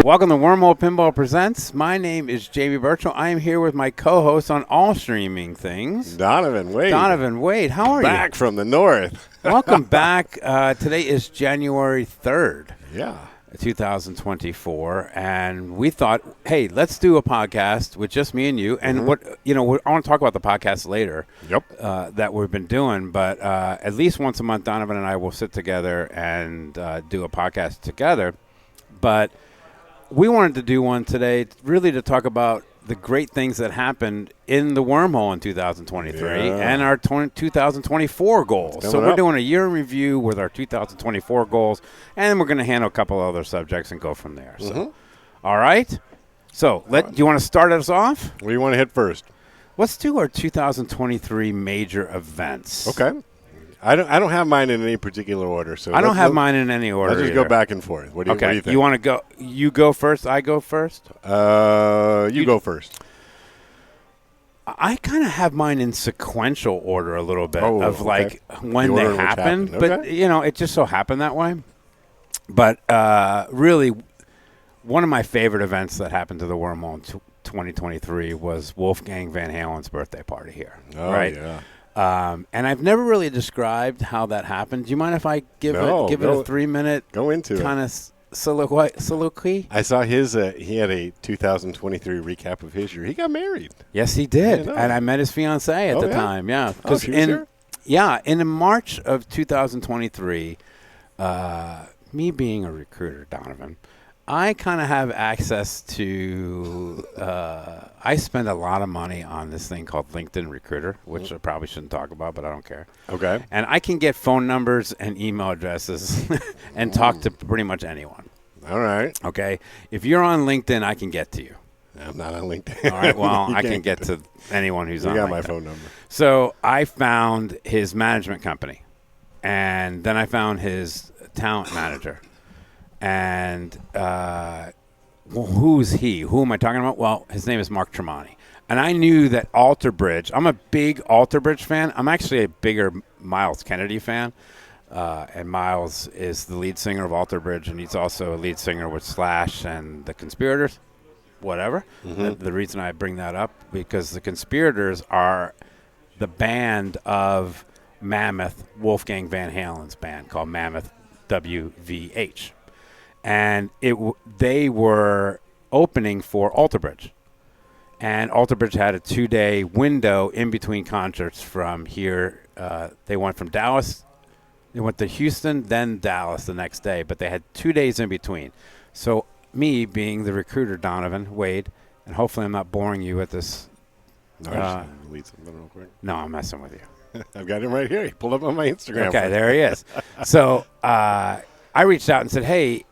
Welcome to Wormhole Pinball Presents. My name is Jamie Birchall. I am here with my co-host on all streaming things, Donovan Wade. Donovan Wade, how are you? Back from the north. Welcome back. Today is January 3rd. Yeah. 2024, and we thought, hey, let's do a podcast with just me and you. And I want to talk about the podcast later. Yep. That we've been doing, but at least once a month, Donovan and I will sit together and do a podcast together. But we wanted to do one today, really to talk about the great things that happened in the wormhole in 2023 and our 2024 goals. So we're doing a year in review with our 2024 goals, and then we're going to handle a couple other subjects and go from there. So, all right. So do you want to start us off? What do you want to hit first? Let's do our 2023 major events. Okay. I don't have mine in any particular order. So I don't have mine in any order. Let's just go back and forth. What do you think? You want to go? You go first. I go first. You go first. I kind of have mine in sequential order a little bit like when the they happened, Okay. But it just so happened that way. But really, one of my favorite events that happened to the wormhole in 2023 was Wolfgang Van Halen's birthday party here. Oh, right? Yeah. And I've never really described how that happened. Do you mind if I give it a 3-minute kind of soliloquy? I saw his. He had a 2023 recap of his year. He got married. Yes, he did, and I met his fiancée at the time. Yeah, because in March of 2023, me being a recruiter, Donovan, I kind of have access to I spend a lot of money on this thing called LinkedIn Recruiter, which I probably shouldn't talk about, but I don't care. Okay. And I can get phone numbers and email addresses and talk to pretty much anyone. All right. Okay. If you're on LinkedIn, I can get to you. I'm not on LinkedIn. All right. Well, I can get to anyone who's on LinkedIn. You got my phone number. So I found his management company, and then I found his talent manager. And who's he? Who am I talking about? Well, his name is Mark Tremonti. And I knew that Alter Bridge, I'm a big Alter Bridge fan. I'm actually a bigger Miles Kennedy fan. And Miles is the lead singer of Alter Bridge, and he's also a lead singer with Slash and the Conspirators, whatever. The reason I bring that up, because the Conspirators are the band of Mammoth, Wolfgang Van Halen's band, called Mammoth WVH. And they were opening for Alter Bridge. And Alter Bridge had a 2-day window in between concerts from here. They went from Dallas, they went to Houston, then Dallas the next day. But they had 2 days in between. So me being the recruiter, Donovan Wade, and hopefully I'm not boring you with this. No, I just delete something real quick. No, I'm messing with you. I've got him right here. He pulled up on my Instagram. Okay, there he is. So I reached out and said, hey,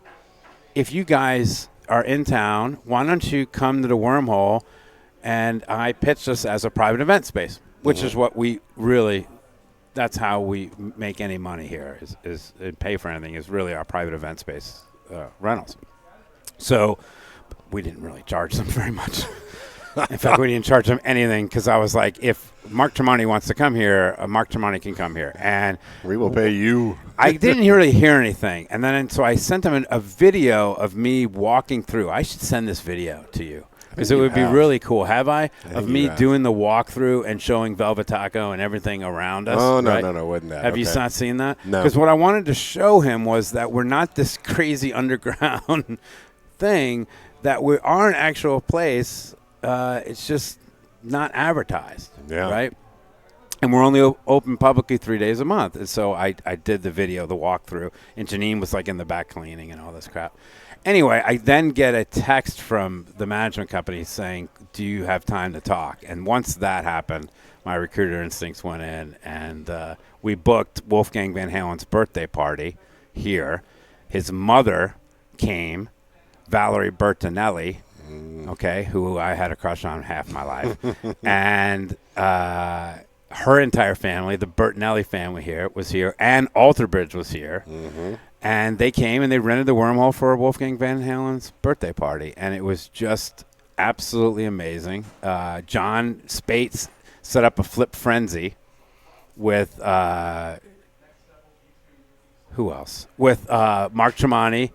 if you guys are in town, why don't you come to the wormhole? And I pitched us as a private event space, which is what we really, that's how we make any money here, is pay for anything, is really our private event space rentals. So we didn't really charge them very much. In fact, we didn't charge them anything, because I was like, if Mark Tremonti wants to come here, Mark Tremonti can come here. And we will pay you. I didn't really hear anything. And then so I sent him a video of me walking through. I should send this video to you, because it would be really cool. Have I? Of me doing the walkthrough and showing Velvet Taco and everything around us. Oh, no, wasn't that. Have you not seen that? No. Because what I wanted to show him was that we're not this crazy underground thing, that we are an actual place. It's just not advertised, right? And we're only open publicly 3 days a month. And so I did the video, the walkthrough, and Janine was like in the back cleaning and all this crap. Anyway, I then get a text from the management company saying, do you have time to talk? And once that happened, my recruiter instincts went in, and we booked Wolfgang Van Halen's birthday party here. His mother came, Valerie Bertinelli, who I had a crush on half my life. And her entire family, the Bertinelli family was here, and Alter Bridge was here. And they came and they rented the wormhole for Wolfgang Van Halen's birthday party. And it was just absolutely amazing. John Spates set up a flip frenzy with who else? With Mark Tremonti,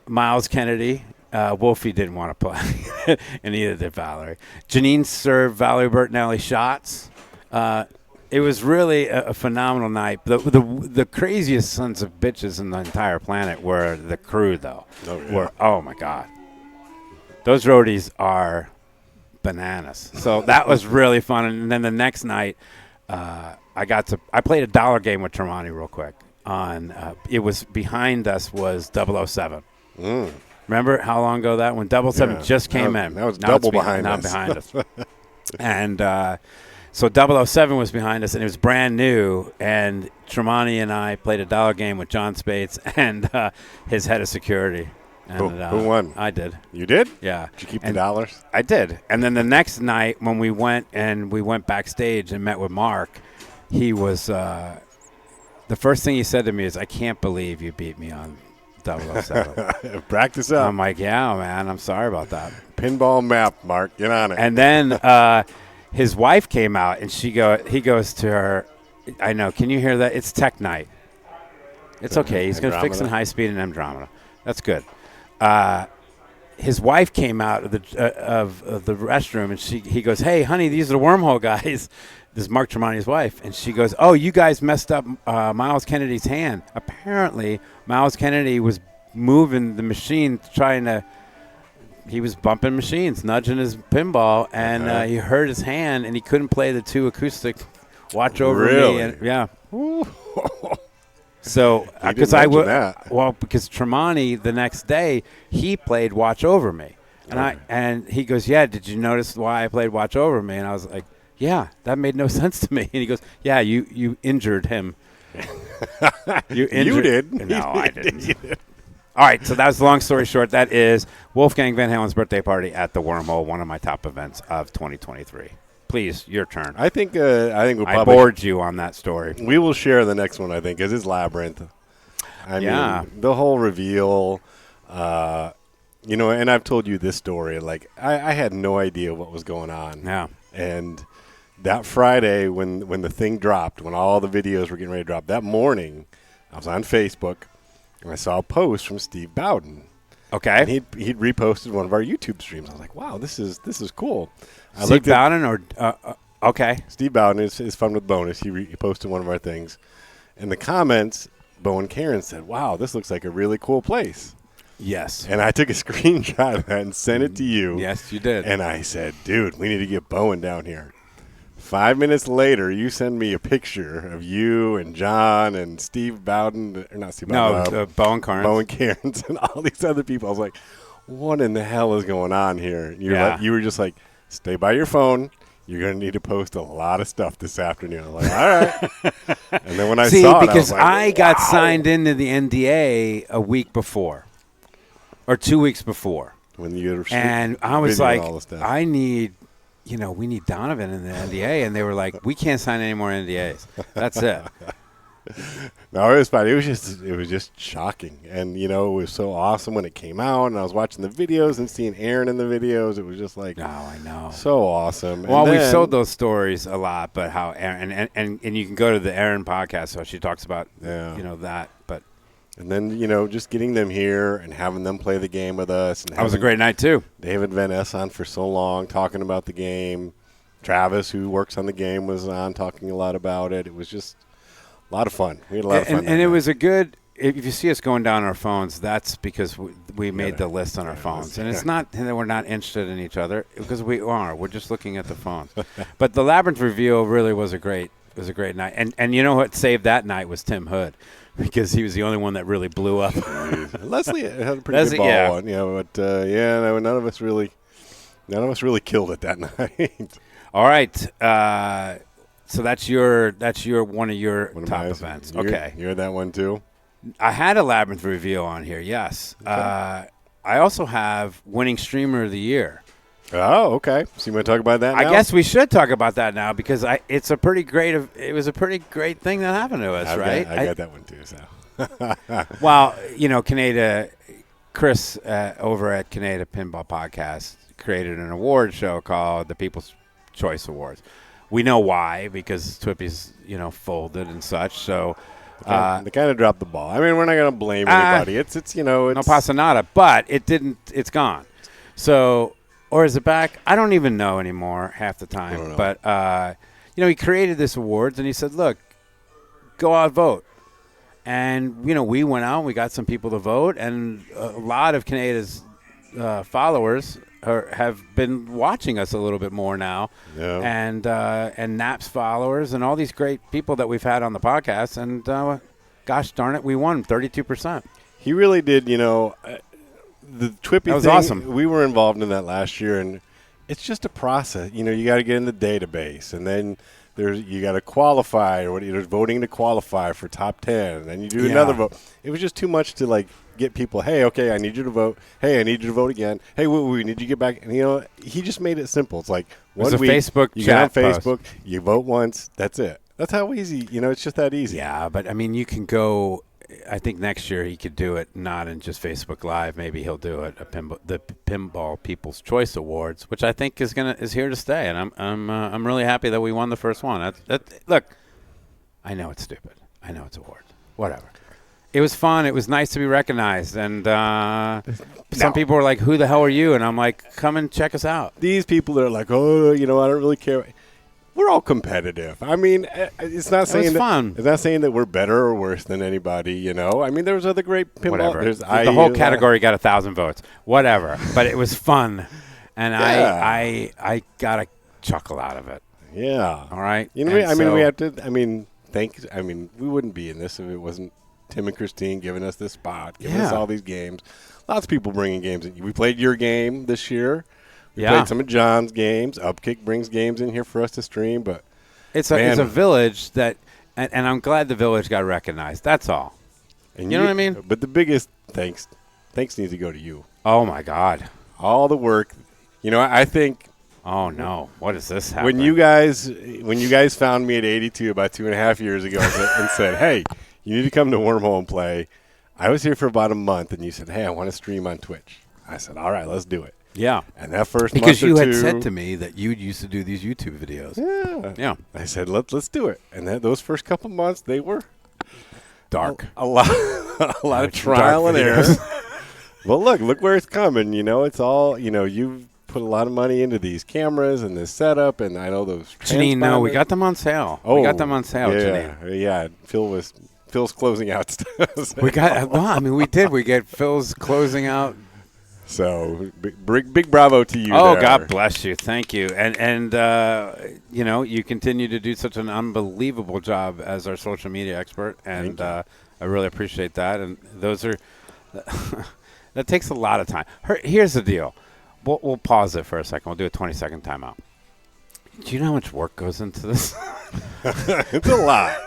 Miles Kennedy, Wolfie didn't want to play, and neither did Valerie. Janine served Valerie Bertinelli shots. It was really a phenomenal night. The craziest sons of bitches in the entire planet were the crew, though. Oh my God. Those roadies are bananas. So that was really fun. And then the next night, I played a dollar game with Tremonti real quick. It was behind us was 007. Remember how long ago that when 007 just came in? That was double behind us. Not behind us. And so 007 was behind us, and it was brand new. And Tremonti and I played a dollar game with John Spates and his head of security. And, who won? I did. You did? Yeah. Did you keep the dollars? I did. And then the next night when we went backstage and met with Mark, he was the first thing he said to me is, "I can't believe you beat me on 007." Practice up. I'm like, "Yeah, man, I'm sorry about that." Pinball map, Mark. Get on it. And then his wife came out, and he goes to her, "I know. Can you hear that? It's tech night. It's okay. He's going to fix in high speed and Andromeda. That's good." His wife came out of the restroom, and he goes, "Hey, honey, these are the Wormhole guys." This is Mark Tremonti's wife, and she goes, "Oh, you guys messed up Miles Kennedy's hand." Apparently, Miles Kennedy was moving the machine, he was bumping machines, nudging his pinball, and he hurt his hand, and he couldn't play the 2 acoustic Watch Over Me. And, yeah. So, because Tremonti the next day he played Watch Over Me, and he goes, "Yeah, did you notice why I played Watch Over Me?" And I was like, "Yeah, that made no sense to me." And he goes, "Yeah, you injured him." You did? No, I didn't. All right, so that was the long story short. That is Wolfgang Van Halen's birthday party at the Wormhole, one of my top events of 2023. Please, your turn. I think we'll probably. I bored you on that story. We will share the next one. I think is Labyrinth. I mean, the whole reveal. And I've told you this story. Like I had no idea what was going on. Yeah. And that Friday when the thing dropped, when all the videos were getting ready to drop, that morning, I was on Facebook and I saw a post from Steve Bowden. Okay. And he'd reposted one of our YouTube streams. I was like, wow, this is cool. Steve Bowden or okay. Steve Bowden is Fun with Bonus. He posted one of our things. In the comments, Bo and Karen said, wow, this looks like a really cool place. Yes. And I took a screenshot of that and sent it to you. Yes, you did. And I said, dude, we need to get Bowen down here. 5 minutes later, you send me a picture of you and John and Steve Bowden, or not Steve Bowden. No, Bo and Cairns. Bo and Cairns and all these other people. I was like, what in the hell is going on here? And you were just like, stay by your phone. You're going to need to post a lot of stuff this afternoon. I'm like, all right. And then when I saw it, because I was like, I got signed into the NDA a week before or 2 weeks before. When you and I was like, I need, we need Donovan in the NDA. And they were like, we can't sign any more NDAs. That's it. No, it was fine. It was just shocking. And, it was so awesome when it came out. And I was watching the videos and seeing Aaron in the videos. It was just like, I know. So awesome. Well, we've sold those stories a lot, but how Aaron, and you can go to the Aaron podcast. So she talks about, that. But and then, just getting them here and having them play the game with us. And that was a great night, too. David Van Ness on for so long talking about the game. Travis, who works on the game, was on talking a lot about it. It was just a lot of fun. We had a lot of fun. And it was a good – if you see us going down our phones, that's because we made the list on our phones. And it's not that we're not interested in each other because we are. We're just looking at the phones. But the Labyrinth reveal really was a great night. And you know what saved that night was Tim Hood because he was the only one that really blew up. Leslie had a pretty good ball on. But none of us really killed it that night. All right. So that's one of your top events. Okay. You had that one too? I had a Labyrinth reveal on here, yes. Okay. I also have winning streamer of the year. Oh, okay. So you want to talk about that now? I guess we should talk about that now because it was a pretty great thing that happened to us, right? I got that one too, so. Well, Canada, Chris over at Canada Pinball Podcast created an award show called the People's Choice Awards. We know why because Twippy's, folded and such. So They kind of dropped the ball. I mean, we're not going to blame anybody. It's no pasa nada, but it didn't. It's gone. So, or is it back? I don't even know anymore half the time. I don't know. But he created this awards, and he said, "Look, go out vote." And we went out, and we got some people to vote, and a lot of Kaneda's followers have been watching us a little bit more now, and Nap's followers and all these great people that we've had on the podcast, and gosh darn it, we won 32%. He really did. The Twippy that was thing, awesome. We were involved in that last year, and it's just a process. You got to get in the database, and then you got to qualify, or there's voting to qualify for top 10, and then you do another vote. It was just too much to get people, hey, okay, I need you to vote. Hey, I need you to vote again. Hey, we need you to get back. And, he just made it simple. It's like one week, Facebook you get on Facebook, post. you vote once, that's it. That's how easy, it's just that easy. Yeah, but, I mean, you can go – I think next year he could do it not in just Facebook Live. Maybe he'll do it the Pinball People's Choice Awards, which I think is here to stay. And I'm really happy that we won the first one. Look, I know it's stupid. I know it's awards. Whatever. It was fun. It was nice to be recognized. And some people were like, "Who the hell are you?" And I'm like, "Come and check us out." These people that are like, "Oh, I don't really care." We're all competitive. I mean, it's not saying fun. It's not saying that we're better or worse than anybody. I mean, there was other great pinball. Whatever. The whole category got 1,000 votes. Whatever. But it was fun, and I got a chuckle out of it. Yeah. All right. We have to. I mean, we wouldn't be in this if it wasn't Tim and Christine giving us this spot, giving us all these games. Lots of people bringing games in. We played your game this year. We played some of John's games. Upkick brings games in here for us to stream, but it's a village that, and I'm glad the village got recognized. That's all. And you know what I mean? But the biggest thanks needs to go to you. Oh my God! All the work. I think. Oh no! What is this happening? When you guys found me at 82 about 2.5 years ago and said, "Hey, you need to come to Wormhole and play," I was here for about a month, and you said, "Hey, I want to stream on Twitch." I said, "All right, let's do it." Yeah. And that first because month or you had two, said to me that you used to do these YouTube videos. Yeah. I said, let's do it. And those first couple months, they were dark. A lot of trial and error. Well, look where it's coming. It's all, you've put a lot of money into these cameras and this setup, and I know those. Janine, no, we got them on sale. We got them on sale, Janine. Yeah. Phil's closing out stuff. We did. We get Phil's closing out. So big bravo to you. Oh, there. God bless you. Thank you. And you continue to do such an unbelievable job as our social media expert, and I really appreciate that. And those are that takes a lot of time. Here's the deal. We'll pause it for a second. We'll do a 20-second timeout. Do you know how much work goes into this? It's a lot.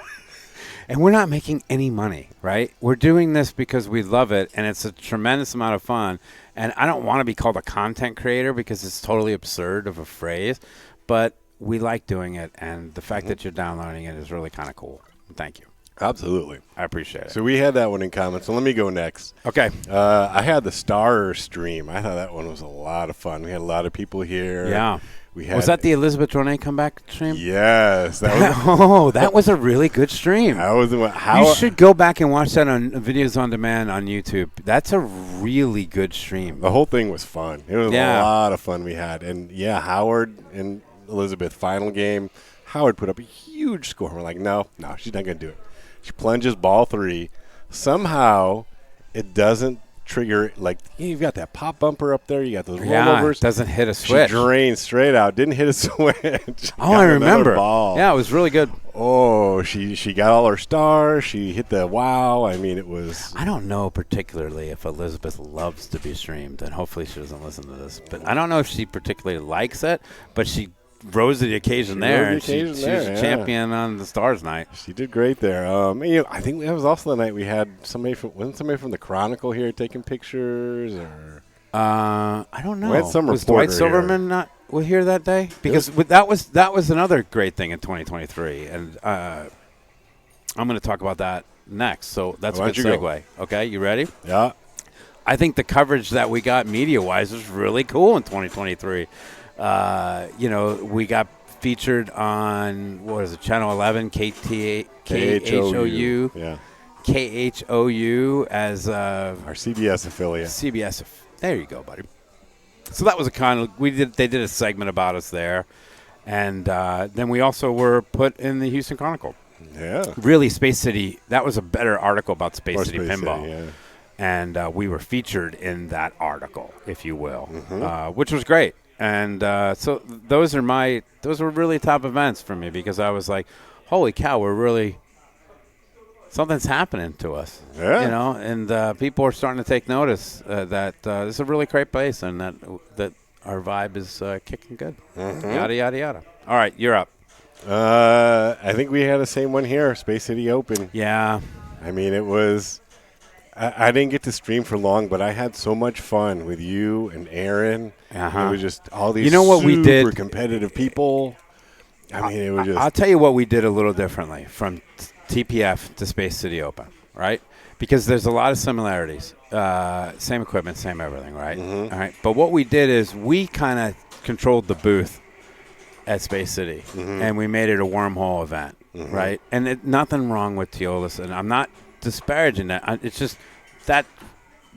And we're not making any money, right? We're doing this because we love it, and it's a tremendous amount of fun. And I don't want to be called a content creator because it's totally absurd of a phrase, but we like doing it, and the fact that you're downloading it is really kind of cool. Thank you. Absolutely. I appreciate it. So we had that one in common, so let me go next. Okay. I had the Star stream. I thought that one was a lot of fun. We had a lot of people here. Yeah. Was that the Elizabeth Dronet comeback stream? Yes. That was a really good stream. You should go back and watch that on Videos on Demand on YouTube. That's a really good stream. The whole thing was fun. It was a lot of fun we had. And, Howard and Elizabeth, final game, Howard put up a huge score. We're like, no, she's not going to do it. She plunges ball 3. Somehow it doesn't trigger, you've got that pop bumper up there. You got those rollovers. It doesn't hit a switch. She drained straight out. Didn't hit a switch. I remember. Ball. Yeah, it was really good. Oh, she got all her stars. She hit the wow. I mean, it was. I don't know particularly if Elizabeth loves to be streamed, and hopefully she doesn't listen to this. But I don't know if she particularly likes it, but she rose to the occasion there, and she was champion on the Stars night. She did great there. I think that was also the night we had somebody from the Chronicle here taking pictures, or I don't know. We had some was Dwight reporter Silverman not here that day? Because that was another great thing in 2023, and I'm going to talk about that next. So that's a good segue. Okay, you ready? Yeah. I think the coverage that we got media-wise was really cool in 2023. We got featured on, what is it, Channel 11, KHOU. Yeah. KHOU as our CBS affiliate. CBS. There you go, buddy. So that was they did a segment about us there. And then we also were put in the Houston Chronicle. Yeah. Really, Space City, that was a better article about Space City Pinball. City, yeah. And we were featured in that article, if you will, which was great. And so those were really top events for me, because I was like, holy cow, something's happening to us. Yeah. You know, and people are starting to take notice that this is a really great place, and that our vibe is kicking good. Yada, yada, yada. All right, you're up. I think we had the same one here, Space City Open. Yeah. I mean, it was – I didn't get to stream for long, but I had so much fun with you and Aaron. It was just all these super competitive people. I mean, it was just – I'll tell you what we did a little differently from TPF to Space City Open, right? Because there's a lot of similarities. Same equipment, same everything, right? All right. But what we did is we kind of controlled the booth at Space City, and we made it a wormhole event, right? And nothing wrong with Teolis, and I'm not disparaging that. It's just that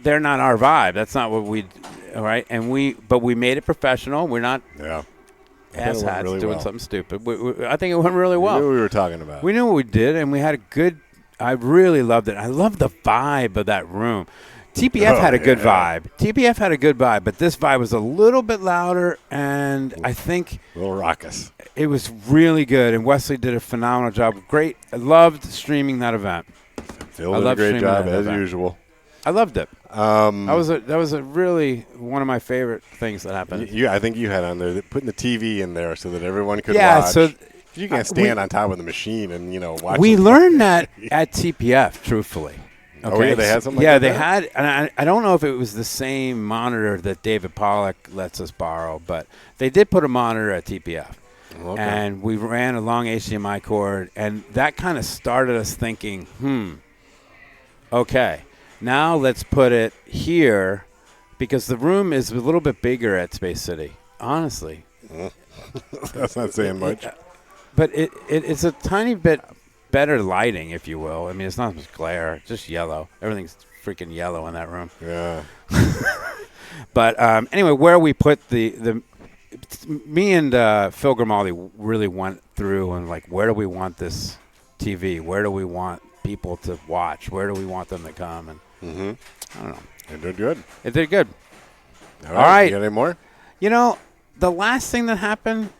they're not our vibe. That's not what we, all right? And we made it professional. We're not asshats doing something stupid. I think it went really well. We knew what we were talking about. We knew what we did, and we had a good. I really loved it. I loved the vibe of that room. TPF had a good vibe. TPF had a good vibe, but this vibe was a little bit louder, and I think a little raucous. It was really good, and Wesley did a phenomenal job. Great. I loved streaming that event. Phil did a great job as usual. I loved it. That was a really one of my favorite things that happened. I think you had on there putting the TV in there so that everyone could watch. Yeah, so you can't stand on top of the machine and watch. We learned that at TPF, truthfully. Okay. Oh, yeah, they had something like that? Yeah, they had, and I don't know if it was the same monitor that David Pollack lets us borrow, but they did put a monitor at TPF. Okay. And we ran a long HDMI cord, and that kind of started us thinking, okay, now let's put it here, because the room is a little bit bigger at Space City, honestly. That's not saying much. But it's a tiny bit better lighting, if you will. I mean, it's not much glare, it's just yellow. Everything's freaking yellow in that room. Yeah. But anyway, where we put me and Phil Grimaldi really went through and where do we want this TV? Where do we want people to watch? Where do we want them to come? And I don't know. It did good. It did good. All right. You got any more? The last thing that happened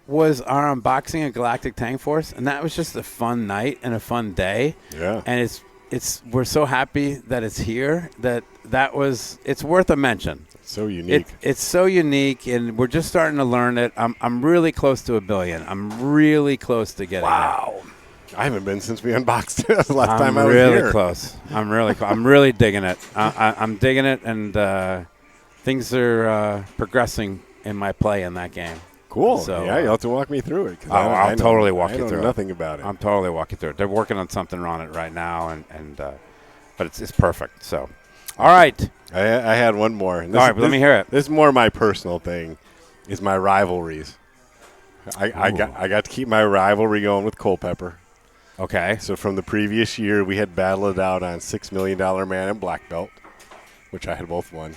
was our unboxing of Galactic Tank Force, and that was just a fun night and a fun day. Yeah. And we're so happy that it's here it's worth a mention. So unique. It's so unique, and we're just starting to learn it. I'm really close to 1 billion. I'm really close to getting it. I haven't been since we unboxed it. Last time I was here. I'm really close. I'm really digging it. I'm digging it, and things are progressing in my play in that game. Cool. So, yeah, you'll have to walk me through it. I'll totally walk you through it. I know nothing about it. I'm totally walking through it. They're working on something on it right now, but it's perfect. So, all right. I had one more. All right, let me hear it. This is more my personal thing, is my rivalries. I got to keep my rivalry going with Culpepper. Okay. So from the previous year, we had battled it out on $6 Million Man and Black Belt, which I had both won.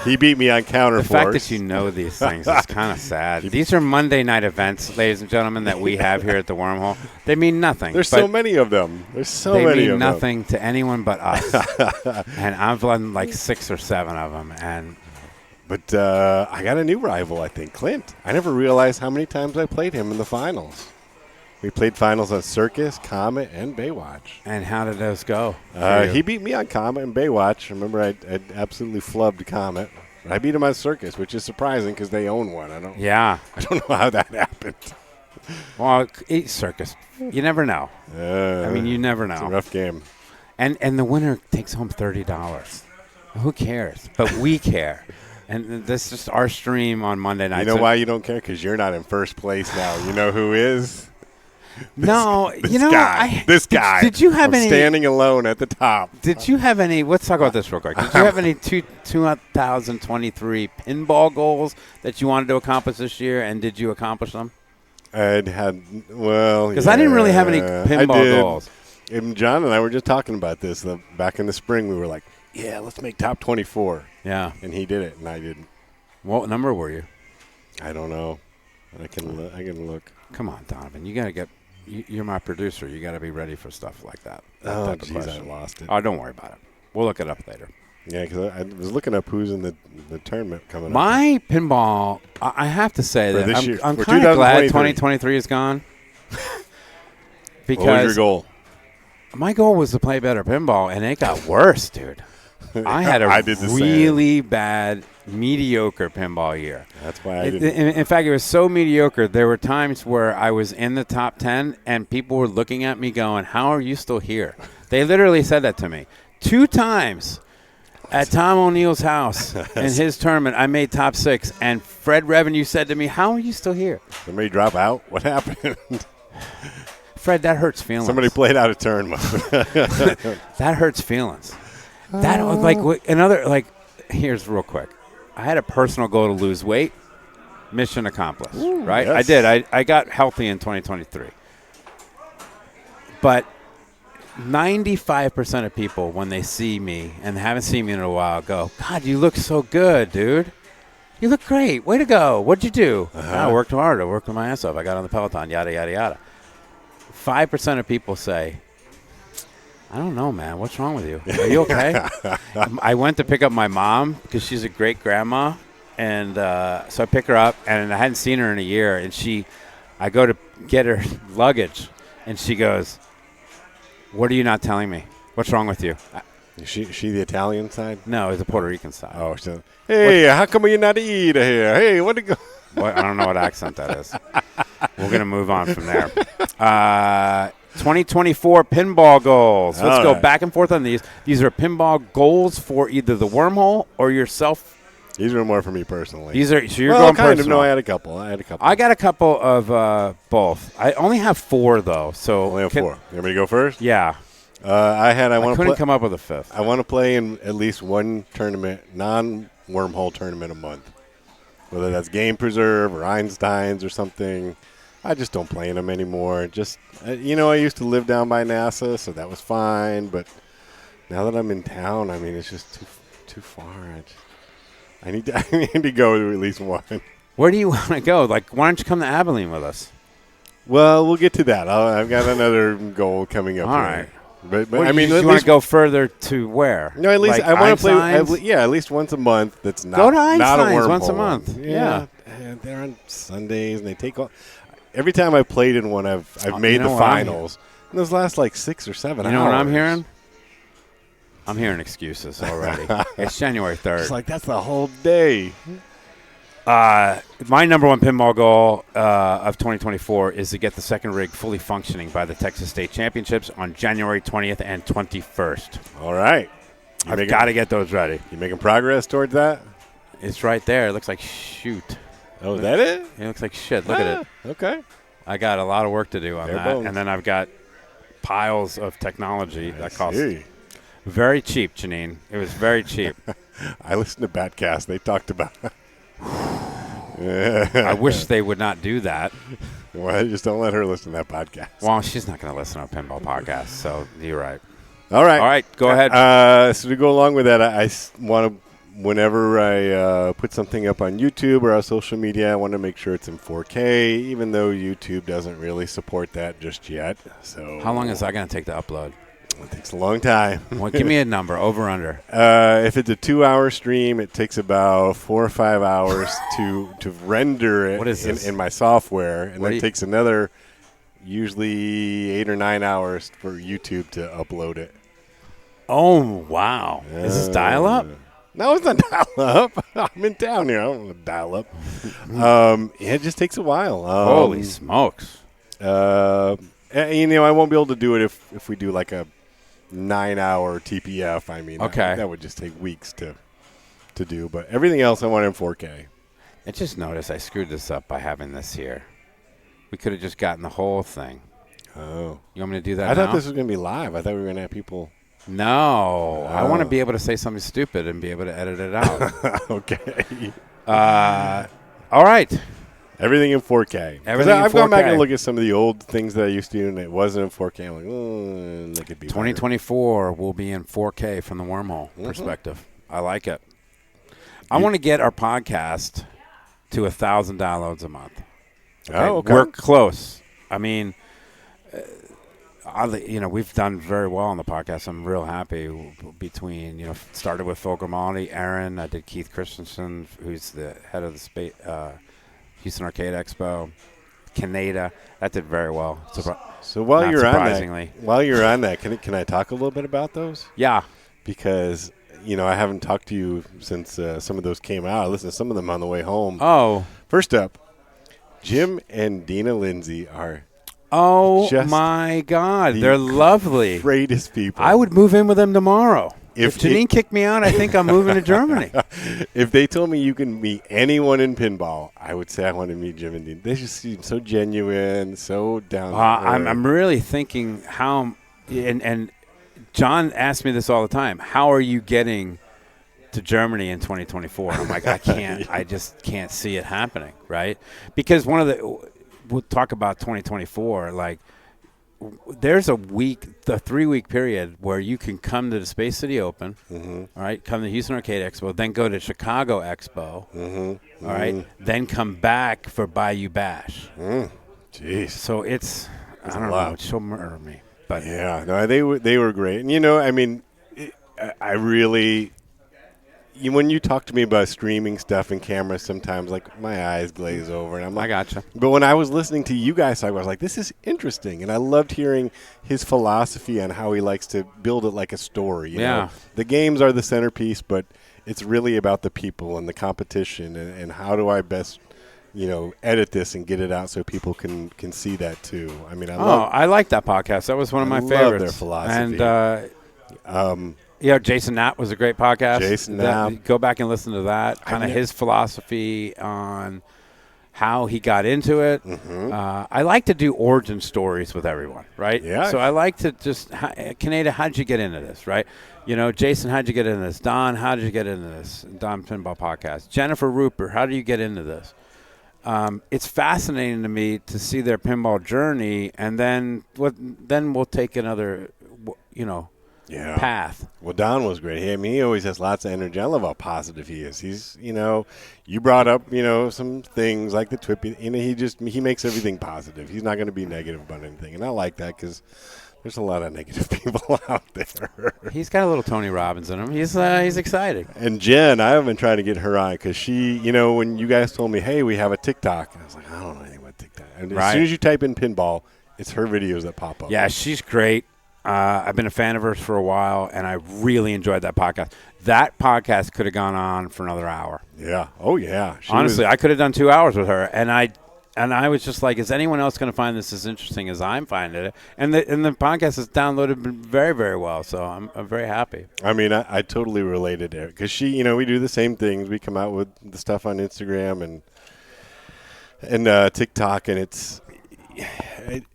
He beat me on Counterforce. The fact that you know these things is kind of sad. These are Monday night events, ladies and gentlemen, that we have here at the Wormhole. They mean nothing. There's so many of them. They mean nothing to anyone but us. And I've won 6 or 7 of them. But I got a new rival, I think, Clint. I never realized how many times I played him in the finals. We played finals on Circus, Comet, and Baywatch. And how did those go? He beat me on Comet and Baywatch. Remember, I absolutely flubbed Comet. But I beat him on Circus, which is surprising because they own one. I don't know how that happened. Well, eat Circus. You never know. You never know. It's a rough game. And the winner takes home $30. Who cares? But we care. And this is just our stream on Monday night. You know why you don't care? Because you're not in first place now. You know who is? This guy. Did you have any standing alone at the top? Did you have any? Let's talk about this real quick. Did you have any 2023 pinball goals that you wanted to accomplish this year, and did you accomplish them? I'd had, well, because I didn't really have any pinball goals. And John and I were just talking about this back in the spring. We were like, yeah, let's make top 24. Yeah. And he did it, and I didn't. What number were you? I don't know. I can look. Come on, Donovan. You got to get – you're my producer. You got to be ready for stuff like that. Oh, jeez, I lost it. Oh, don't worry about it. We'll look it up later. Yeah, because I was looking up who's in the tournament coming up. My pinball, I have to say for that I'm kind of glad 2023 is gone. Because what was your goal? My goal was to play better pinball, and it got worse, dude. I had a really bad, mediocre pinball year. That's why I didn't. In fact, it was so mediocre, there were times where I was in the top 10, and people were looking at me going, how are you still here? They literally said that to me. 2 times. At Tom O'Neill's house in his tournament, I made top 6, and Fred Revenue said to me, how are you still here? Somebody drop out? What happened? Fred, that hurts feelings. Somebody played out of turn mode. That hurts feelings. That here's real quick. I had a personal goal to lose weight. Mission accomplished, right? Yes. I did. I got healthy in 2023. But 95% of people, when they see me and haven't seen me in a while, go, God, you look so good, dude. You look great. Way to go. What'd you do? I worked hard. I worked my ass off. I got on the Peloton, yada, yada, yada. 5% of people say, I don't know, man. What's wrong with you? Are you okay? I went to pick up my mom because she's a great grandma. And so I pick her up, and I hadn't seen her in a year. And I go to get her luggage, and she goes, what are you not telling me? What's wrong with you? Is she the Italian side? No, it's the Puerto Rican side. Oh, so, hey, how come you're not eating here? Hey, what? I don't know what accent that is. We're going to move on from there. 2024 pinball goals. Let's go back and forth on these. These are pinball goals for either the Wormhole or yourself. These are more for me personally. So you're going kind personal. of. No, I had a couple. I got a couple of both. I only have 4 though. So only have 4. You want me to go first? Yeah. I couldn't come up with a 5th. I want to play in at least one tournament, non-wormhole tournament a month. Whether that's Game Preserve or Einstein's or something. I just don't play in them anymore. Just, I used to live down by NASA, so that was fine. But now that I'm in town, I mean, it's just too far. I need to go to at least one. Where do you want to go? Like, why don't you come to Abilene with us? Well, we'll get to that. I've got another goal coming up. All right. But I mean, you want to go further to where? No, at least like I want to Einstein's? play. At least once a month. That's not go to not a Einstein's wormhole once a month. Yeah. They're on Sundays, and they take all. Every time I played in one, I've made the finals. And those last like 6 or 7 hours. You know what I'm hearing? I'm hearing excuses already. It's January 3rd. It's like, that's the whole day. My number one pinball goal of 2024 is to get the second rig fully functioning by the Texas State Championships on January 20th and 21st. All right. I've got to get those ready. You making progress towards that? It's right there. It looks like shoot. Oh, is that it? It looks like shit. Look at it. Okay. I got a lot of work to do on that. Bones. And then I've got piles of technology that costs very cheap, Janine. It was very cheap. I listened to Batcast. They talked about it. I wish they would not do that. Well, just don't let her listen to that podcast. Well, she's not going to listen to a pinball podcast, so you're right. All right. Go ahead. So to go along with that, I want to, whenever I put something up on YouTube or on social media, I want to make sure it's in 4K, even though YouTube doesn't really support that just yet. So how long is that going to take to upload? It takes a long time. Well, give me a number, over under. If it's a 2-hour stream, it takes about 4 or 5 hours to render it. What is this? In my software, and then it takes another usually 8 or 9 hours for YouTube to upload it. Oh, wow. Is this dial-up? No, it's not dial-up. I'm in town here. I don't want to dial up. It just takes a while. Holy smokes. I won't be able to do it if we do like a 9-hour TPF. I mean, okay. That would just take weeks to do. But everything else I want in 4K. I just noticed I screwed this up by having this here. We could have just gotten the whole thing. Oh. You want me to do that I now? thought this was going to be live. I thought we were going to have people. No. I want to be able to say something stupid and be able to edit it out. Okay. All right. Everything in 4K. Everything in I've gone 4K. back and looked at some of the old things that I used to do, and it wasn't in 4K. I'm like, they could be 2024 will be in 4K from the Wormhole perspective. I like it. I want to get our podcast to 1,000 downloads a month. Okay? Oh, okay. We're close. I mean, we've done very well on the podcast. I'm real happy between, started with Phil Grimaldi, Aaron. I did Keith Christensen, who's the head of the Houston Arcade Expo. Canada, that did very well. So while you're on that, can I talk a little bit about those? Yeah. Because I haven't talked to you since some of those came out. I listened to some of them on the way home. Oh. First up, Jim and Dina Lindsay are my God. They're lovely. Greatest people. I would move in with them tomorrow. If Janine kicked me out, I think I'm moving to Germany. If they told me you can meet anyone in pinball, I would say I want to meet Jim and Dina. They just seem so genuine, so down to earth. I'm really thinking how and John asks me this all the time. How are you getting to Germany in 2024? And I'm like, I can't. I just can't see it happening, right? Because we'll talk about 2024. Like, there's a 3-week period where you can come to the Space City Open, all right? Come to the Houston Arcade Expo, then go to Chicago Expo, all right? Then come back for Bayou Bash. Jeez. So it's I don't know. She'll murder me. But yeah, no, they were great. And I mean, I really, when you talk to me about streaming stuff and cameras, sometimes like my eyes glaze over, and I'm like, I gotcha. But when I was listening to you guys talk, I was like, this is interesting, and I loved hearing his philosophy on how he likes to build it like a story. You know? The games are the centerpiece, but it's really about the people and the competition, and how do I best edit this and get it out so people can see that too. I mean, I like that podcast. That was one of my favorites. I love their philosophy. And Jason Knapp was a great podcast. Jason Knapp. Go back and listen to that. Kind of his philosophy on how he got into it. I like to do origin stories with everyone, right? Yeah. So I like to just, Kaneda, how'd you get into this, right? Jason, how'd you get into this? Don, how did you get into this? Don Pinball Podcast. Jennifer Rupert, how did you get into this? It's fascinating to me to see their pinball journey, and then we'll take another, path. Well, Don was great. He always has lots of energy. I love how positive he is. He's, you brought up, some things like the Twippy. He makes everything positive. He's not going to be negative about anything, and I like that because there's a lot of negative people out there. He's got a little Tony Robbins in him. He's excited. And Jen, I have been trying to get her on because she, when you guys told me, hey, we have a TikTok, I was like, I don't know anything about TikTok. And as soon as you type in pinball, it's her videos that pop up. Yeah, she's great. I've been a fan of hers for a while, and I really enjoyed that podcast. That podcast could have gone on for another hour. Yeah. Oh, yeah. Honestly, I could have done 2 hours with her, and I was just like, is anyone else going to find this as interesting as I'm finding it? And the podcast is downloaded very, very well, so I'm very happy. I mean, I totally related to her because she, we do the same things. We come out with the stuff on Instagram and TikTok, and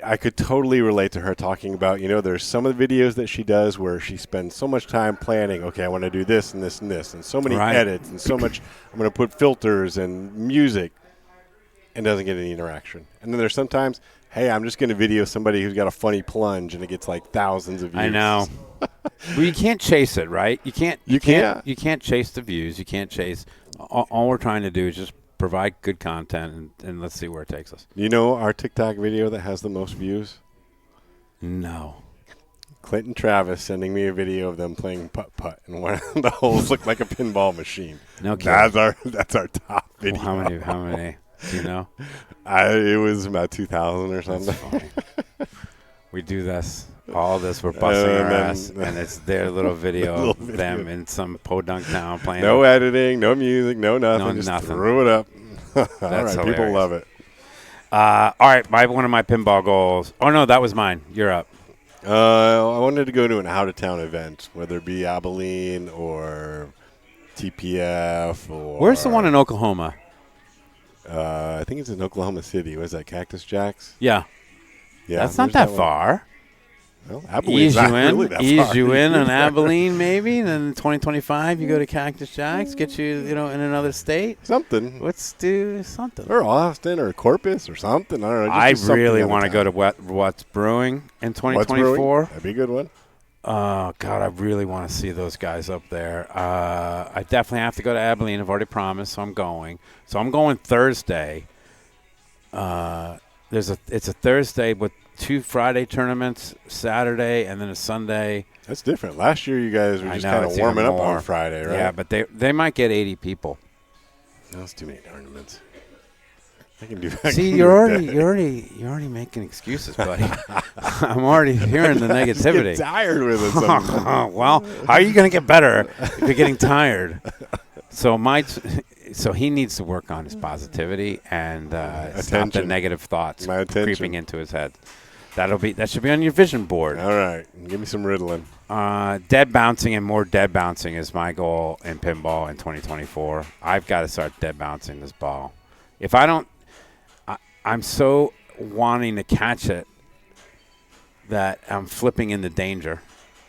I could totally relate to her talking about, there's some of the videos that she does where she spends so much time planning, okay, I want to do this and this and this, and so many edits and so much, I'm going to put filters and music, and doesn't get any interaction. And then there's sometimes, hey, I'm just going to video somebody who's got a funny plunge, and it gets like thousands of views. I know. Well, you can't chase it, right? You can't chase the views. You can't chase. All we're trying to do is just provide good content, and let's see where it takes us. You know our TikTok video that has the most views? No. Clinton Travis sending me a video of them playing putt-putt, and one of the holes looked like a pinball machine. No kidding. That's our top video. Well, how many? Do you know? It was about 2,000 or something. That's funny. We do this. All this, we're busting our ass, and it's their little video of them in some podunk town playing. No editing, no music, no nothing. No, just nothing. threw it up. All That's right, hilarious. people love it. All right, one of my pinball goals. Oh, no, that was mine. You're up. I wanted to go to an out-of-town event, whether it be Abilene or TPF or... Where's the one in Oklahoma? I think it's in Oklahoma City. Was that Cactus Jack's? Yeah. Yeah. That's not that far. Well, Abilene's not really that far. You in on Abilene maybe, and then in 2025 you go to Cactus Jack's, get you in another state. Something. Let's do something. Or Austin or Corpus or something. I don't know. I really want to go to What's Brewing in 2024. That'd be a good one. Oh, God, I really want to see those guys up there. I definitely have to go to Abilene. I've already promised, so I'm going. So I'm going Thursday. It's a Thursday with 2 Friday tournaments, Saturday, and then a Sunday. That's different. Last year you guys were just kind of warming up on Friday, right? Yeah, but they might get 80 people. That's too many tournaments. I can do that. See, you're already making excuses, buddy. I'm already hearing the negativity. I get tired with it. Well, how are you going to get better if you're getting tired? So he needs to work on his positivity and stop the negative thoughts creeping into his head. That should be on your vision board. All right, give me some Ritalin. Dead bouncing and more dead bouncing is my goal in pinball in 2024. I've got to start dead bouncing this ball. If I don't, I'm so wanting to catch it that I'm flipping into danger,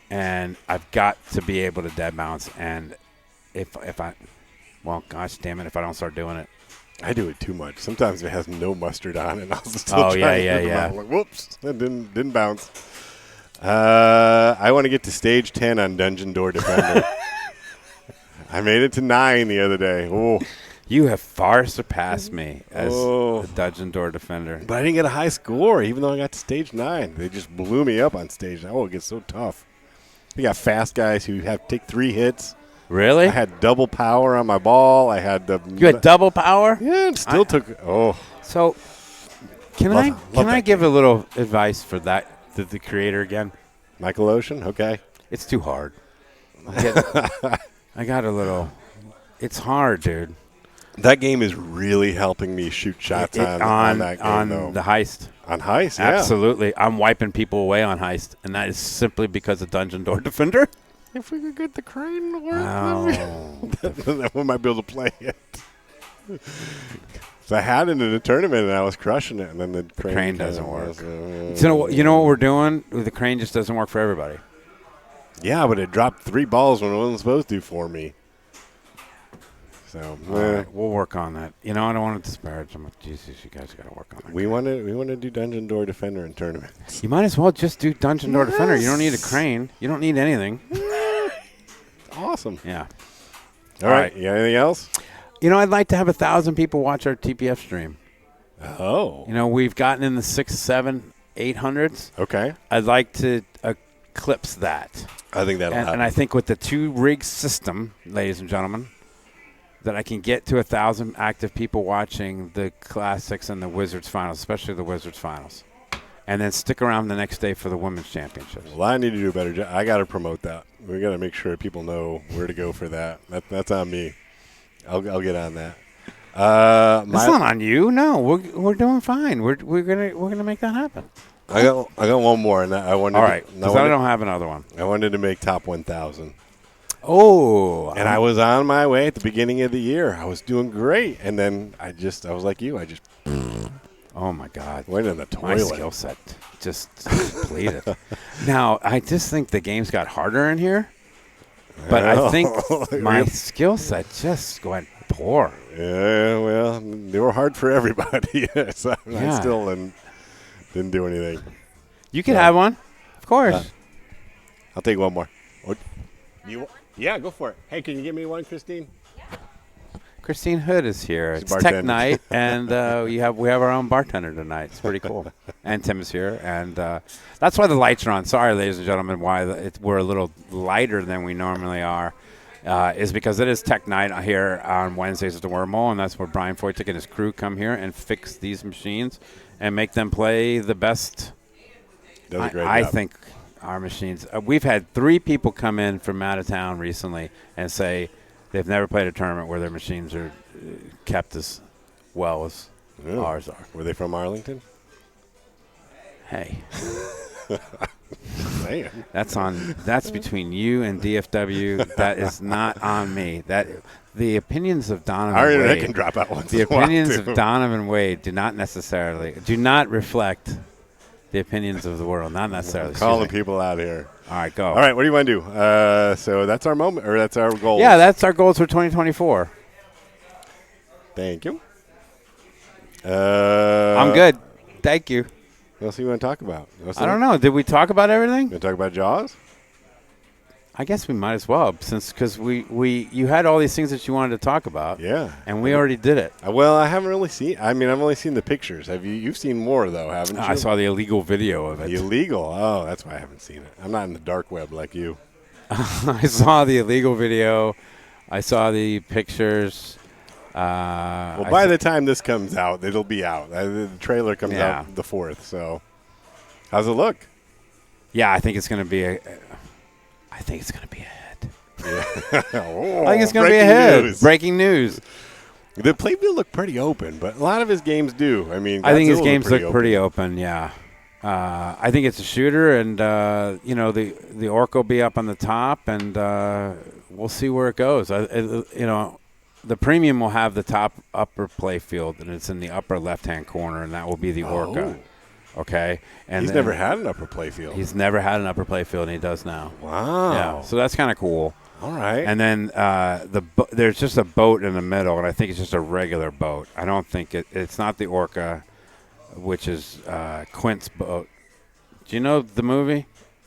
and I've got to be able to dead bounce. And if I gosh damn it, if I don't start doing it. I do it too much. Sometimes it has no mustard on it, and I'll still try yeah. Like, whoops, that didn't bounce. I want to get to stage 10 on Dungeon Door Defender. I made it to 9 the other day. Oh, you have far surpassed me as a Dungeon Door Defender. But I didn't get a high score, even though I got to stage 9. They just blew me up on stage 9. Oh, it gets so tough. You got fast guys who have to take 3 hits. Really? I had double power on my ball. I had the. You had double power? Yeah, it still took. Oh. So, can I give a little advice for that to the creator again? Michael Ocean? Okay. It's too hard. I got a little. It's hard, dude. That game is really helping me shoot shots on that game, though. The heist. On heist, yeah. Absolutely. I'm wiping people away on heist, and that is simply because of Dungeon Door Defender. If we could get the crane to work, then we might be able to play it. So I had it in a tournament, and I was crushing it, and then the crane doesn't work. You know what we're doing? The crane just doesn't work for everybody. Yeah, but it dropped 3 balls when it wasn't supposed to for me. So we'll work on that. I don't want to disparage them. Jesus, you guys got to work on that. We want to do Dungeon Door Defender in tournaments. You might as well just do Dungeon Door Defender. You don't need a crane. You don't need anything. Awesome. Yeah. All right. You got anything else? I'd like to have 1,000 people watch our TPF stream. Oh. We've gotten in the 6, 7, 800s. Okay. I'd like to eclipse that. I think that'll happen. And I think with the 2-rig system, ladies and gentlemen, that I can get to 1,000 active people watching the Classics and the Wizards Finals, especially the Wizards Finals. And then stick around the next day for the Women's Championships. Well, I need to do a better job. I got to promote that. We got to make sure people know where to go for that. That's on me. I'll get on that. That's not on you. No, we're doing fine. We're gonna make that happen. I got one more, and I wanted. All right, because I don't have another one. I wanted to make top 1,000. Oh, and I was on my way at the beginning of the year. I was doing great, and then I was like you. Oh, my God. Went in the toilet. My skill set just depleted. Now, I just think the games got harder in here, but I think my skill set just went poor. Yeah, well, they were hard for everybody. So I still didn't do anything. You can have one. Of course. I'll take one more. Yeah, go for it. Hey, can you give me one, Christine? Christine Hood is here. It's Tech Night, and we have our own bartender tonight. It's pretty cool. And Tim is here, and that's why the lights are on. Sorry, ladies and gentlemen, why we're a little lighter than we normally are is because it is Tech Night here on Wednesdays at the Wormhole, and that's where Brian Foytick and his crew come here and fix these machines and make them play the best. Does a great job. I think our machines. We've had 3 people come in from out of town recently and say they've never played a tournament where their machines are kept as well as ours are. Were they from Arlington? Hey. Man. That's between you and DFW. That is not on me. The opinions of Donovan Wade. I can drop out once. The opinions of Donovan Wade do not reflect the opinions of the world, not necessarily. Calling people out here. All right, go. All right, what do you want to do? So that's our moment, or that's our goal. Yeah, that's our goals for 2024. Thank you. I'm good. Thank you. What else do you want to talk about? I don't know. Did we talk about everything? You want to talk about Jaws? I guess we might as well, because you had all these things that you wanted to talk about. Yeah. And we already did it. Well, I haven't really seen. I mean, I've only seen the pictures. Have you? You've seen more though, haven't you? I saw the illegal video of it. The illegal. Oh, that's why I haven't seen it. I'm not in the dark web like you. I saw the illegal video. I saw the pictures. Well, by the time this comes out, it'll be out. The trailer comes out the 4th. So, how's it look? Yeah, I think it's going to be a hit. Yeah. I think it's going to be a hit. Breaking news. The playfield looked pretty open, but a lot of his games do. I mean, I think his games look pretty open. Yeah. I think it's a shooter, and the orc will be up on the top, and we'll see where it goes. The premium will have the top upper playfield, and it's in the upper left-hand corner, and that will be the orca. Okay, and he's never had an upper playfield. He's never had an upper playfield, and he does now. Wow. Yeah, so that's kind of cool. All right. And then there's just a boat in the middle, and I think it's just a regular boat. I don't think it's not the orca, which is Quint's boat. Do you know the movie?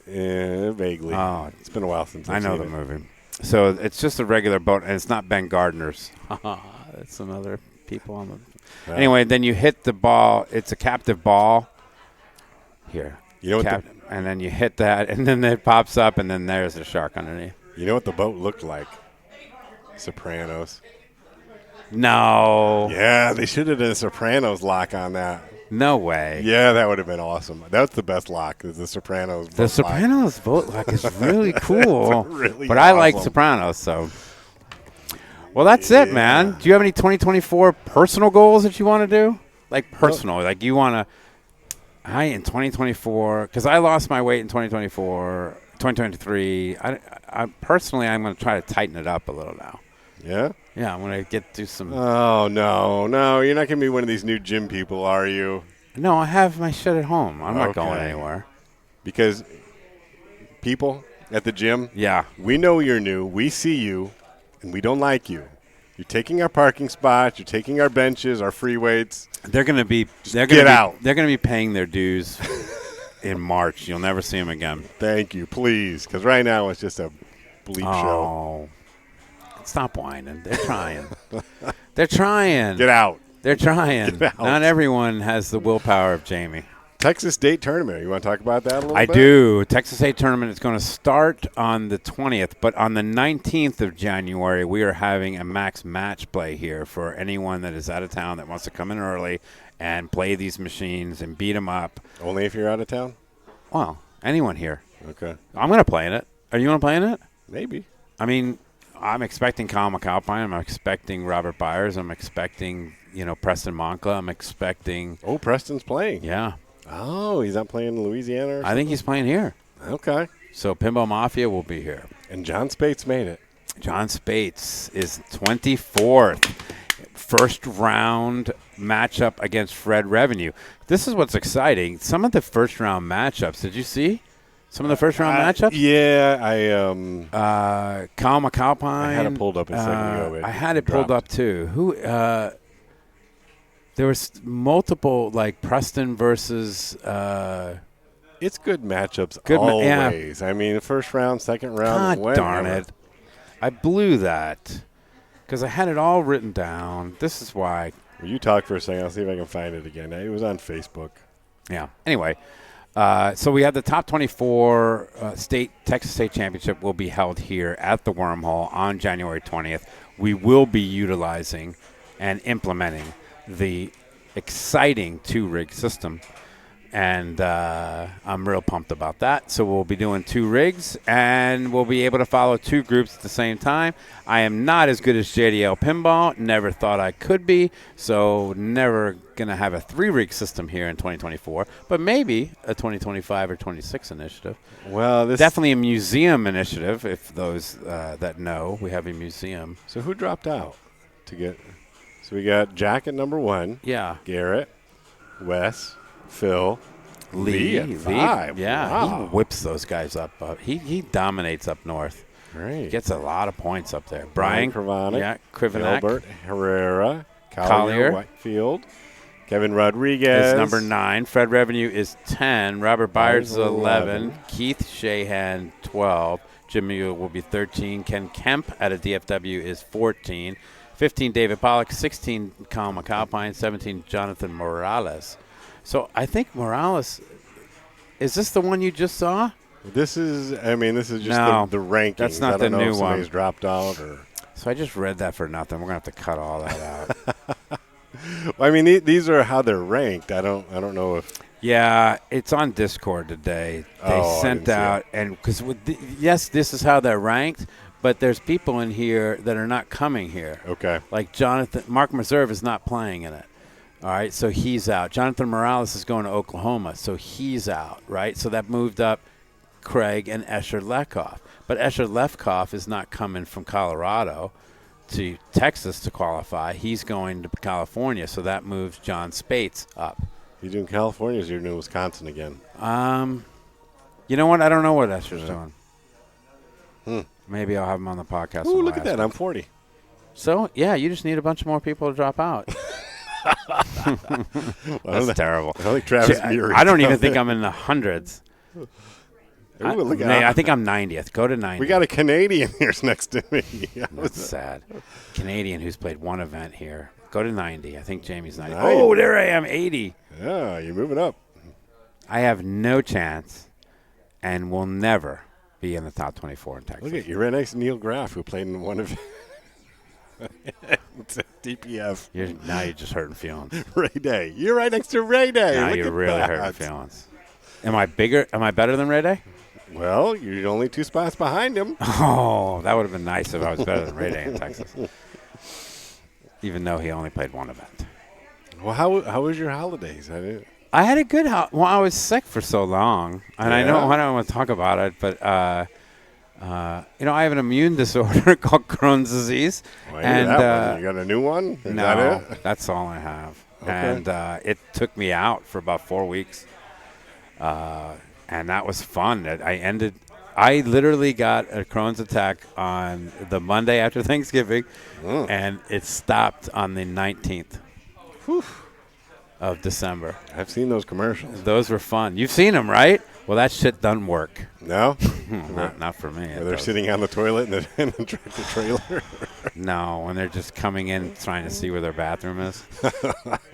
Yeah, vaguely. Oh, it's been a while since I know the movie. So it's just a regular boat, and it's not Ben Gardner's. That's some other people on the. Anyway, then you hit the ball. It's a captive ball. Here. You know and then you hit that, and then it pops up, and then there's a shark underneath. You know what the boat looked like? Sopranos. No. Yeah, they should have done a Sopranos lock on that. No way. Yeah, that would have been awesome. That's the best lock, is the Sopranos boat. The Sopranos boat lock is really cool. Really but awesome. I like Sopranos, so. Well, that's it, man. Do you have any 2024 personal goals that you want to do? Like personal, like you want to. In 2024, because I lost my weight in 2023. I personally, I'm going to try to tighten it up a little now. Yeah? Yeah, I'm going to do some. Oh, no. You're not going to be one of these new gym people, are you? No, I have my shit at home. I'm not going anywhere. Because people at the gym, yeah, we know you're new. We see you, and we don't like you. You're taking our parking spots. You're taking our benches, our free weights. They're going to be. They're get out. They're going to be paying their dues in March. You'll never see them again. Thank you, please, because right now it's just a bleep show. Stop whining. They're trying. They're trying. Get out. They're trying. Get out. Not everyone has the willpower of Jamie. Texas State Tournament. You want to talk about that a little bit? I do. Texas State Tournament is going to start on the 20th, but on the 19th of January, we are having a max match play here for anyone that is out of town that wants to come in early and play these machines and beat them up. Only if you're out of town? Well, anyone here. Okay. I'm going to play in it. Are you going to play in it? Maybe. I mean, I'm expecting Kyle McAlpine. I'm expecting Robert Byers. I'm expecting, Preston Moncla. I'm expecting. Oh, Preston's playing. Yeah. Oh, he's not playing in Louisiana or something? I think he's playing here. Okay. So Pinball Mafia will be here. And John Spates made it. John Spates is 24th. First round matchup against Fred Revenue. This is what's exciting. Some of the first round matchups, did you see? Some of the first round matchups? Yeah, Kyle McAlpine. I had it pulled up a second ago. I had it pulled up too. Who? There was multiple, like Preston versus. It's good matchups always. I mean, first round, second round. God darn it! I blew that because I had it all written down. This is why. Well, you talk for a second. I'll see if I can find it again. It was on Facebook. Yeah. Anyway, so we have the top 24 Texas State Championship will be held here at the Wormhole on January 20th. We will be utilizing and implementing the exciting two-rig system, and I'm real pumped about that. So we'll be doing 2 rigs, and we'll be able to follow 2 groups at the same time. I am not as good as JDL Pinball. Never thought I could be, so never going to have a 3-rig system here in 2024, but maybe a 2025 or 26 initiative. Well, this definitely a museum initiative, if those that know. We have a museum. So who dropped out to get – so we got Jack at number 1. Yeah. Garrett, Wes, Phil, Lee at 5. Yeah, Wow. he whips those guys up. He dominates up north. Great. Gets a lot of points up there. Brian Krivonic. Yeah, Krivonak. Gilbert Herrera. Collier. Whitefield. Kevin Rodriguez. Is number 9. Fred Revenue is 10. Robert Byers is 11. Keith Shahan, 12. Jimmy will be 13. Ken Kemp out of DFW is 14. 15, David Pollock. 16, Colin McAlpine. 17, Jonathan Morales. So I think Morales, is this the one you just saw? This is just the rankings. That's not I don't the know new if one. somebody's dropped out or. So I just read that for nothing. We're going to have to cut all that out. Well, I mean, these are how they're ranked. I don't know if. Yeah, it's on Discord today. They sent out, and because yes, this is how they're ranked, but there's people in here that are not coming here. Okay. Like Mark Meserve is not playing in it. All right, so he's out. Jonathan Morales is going to Oklahoma, so he's out, right? So that moved up Craig and Escher Lekoff. But Escher Lekoff is not coming from Colorado to Texas to qualify. He's going to California, so that moves John Spates up. You doing California or is you doing Wisconsin again? You know what? I don't know what Escher's doing. Maybe I'll have him on the podcast. Ooh, look at that. I'm 40. So, yeah, you just need a bunch more people to drop out. That's terrible. I don't think Travis Muir. I don't even think I'm in the hundreds. Ooh, I think I'm 90th. Go to 90. We got a Canadian here next to me. That's sad. Canadian who's played one event here. Go to 90. I think Jamie's 90. 90. Oh, there I am, 80. Yeah, you're moving up. I have no chance and will never be in the top 24 in Texas. Look at you. Right next to Neil Graff, who played in one of DPF. Now you're just hurting feelings. Ray Day. You're right next to Ray Day. Now Look you're at really that. hurting feelings. Am I bigger? Am I better than Ray Day? Well, you're only 2 spots behind him. Oh, that would have been nice if I was better than Ray Day in Texas. Even though he only played one event. Well, how was your holidays? I had a good well, I was sick for so long, and I don't want to talk about it, but I have an immune disorder called Crohn's disease. Well, and you got a new one? Is no, that it? that's all I have. Okay. And it took me out for about 4 weeks, and that was fun. I literally got a Crohn's attack on the Monday after Thanksgiving, and it stopped on the 19th of December. I've seen those commercials. Those were fun. You've seen them, right? Well, that shit doesn't work. No? Not for me. They're sitting on the toilet in the tractor trailer. No, when they're just coming in trying to see where their bathroom is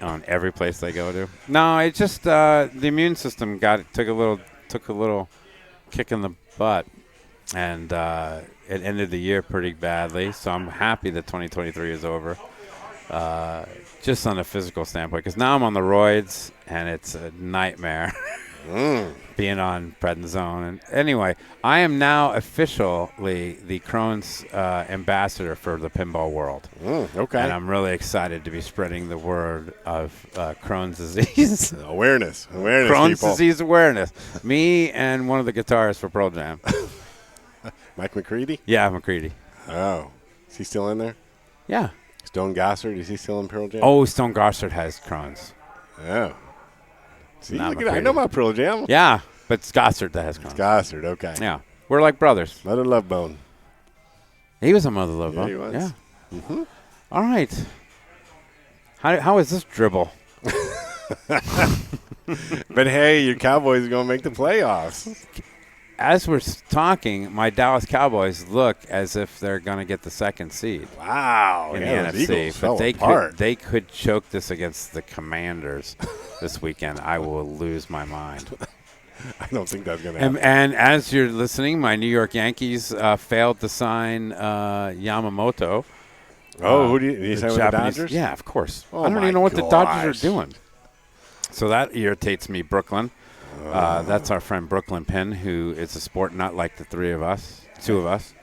on every place they go to. No, it just the immune system took a little kick in the butt, and it ended the year pretty badly. So I'm happy that 2023 is over. Just on a physical standpoint, because now I'm on the roids, and it's a nightmare being on prednisone. And anyway, I am now officially the Crohn's ambassador for the pinball world. Okay. And I'm really excited to be spreading the word of Crohn's disease. Awareness, Crohn's people. disease awareness. Me and one of the guitarists for Pearl Jam. Mike McCready? Yeah, McCready. Oh. Is he still in there? Yeah. Stone Gossard, is he still in Pearl Jam? Oh, Stone Gossard has Crohn's. Oh. See, Not look at that. I McCready. know about Pearl Jam. Yeah, but it's Gossard that has Crohn's. Gossard, okay. Yeah. We're like brothers. Mother Love Bone. He was a Mother Love Bone. He was. Yeah. Mm-hmm. All right. How is this dribble? But, hey, your Cowboys are going to make the playoffs. As we're talking, my Dallas Cowboys look as if they're going to get the second seed Wow. in Yeah, the those NFC. Eagles fell But apart. they could choke this against the Commanders this weekend. I will lose my mind. I don't think that's going to happen. And as you're listening, my New York Yankees failed to sign Yamamoto. Who did you sign with the Japanese- Dodgers? Yeah, of course. Oh I don't my even know what the Dodgers gosh. are doing. So that irritates me, Brooklyn. That's our friend Brooklyn Penn, who is a sport not like the two of us.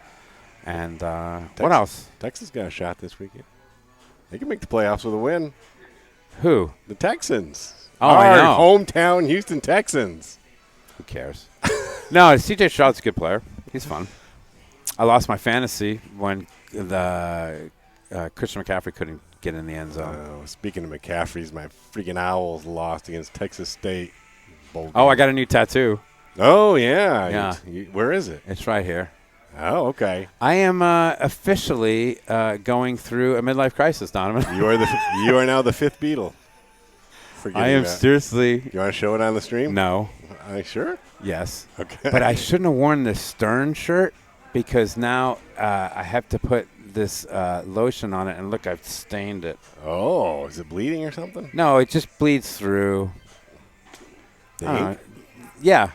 And what else? Texas got a shot this weekend. They can make the playoffs with a win. Who? The Texans. Oh, I know. Hometown Houston Texans. Who cares? No, C.J. Stroud's a good player. He's fun. I lost my fantasy when the Christian McCaffrey couldn't get in the end zone. Speaking of McCaffrey's, my freaking Owls lost against Texas State. bowl. Oh, I got a new tattoo. Oh, yeah. Yeah. Where is it? It's right here. Oh, okay. I am officially going through a midlife crisis, Donovan. You are now the fifth Beatle. I am seriously. You want to show it on the stream? No. Are you sure? Yes. Okay. But I shouldn't have worn this Stern shirt because now I have to put this lotion on it, and look, I've stained it. Oh, is it bleeding or something? No, it just bleeds through. Yeah.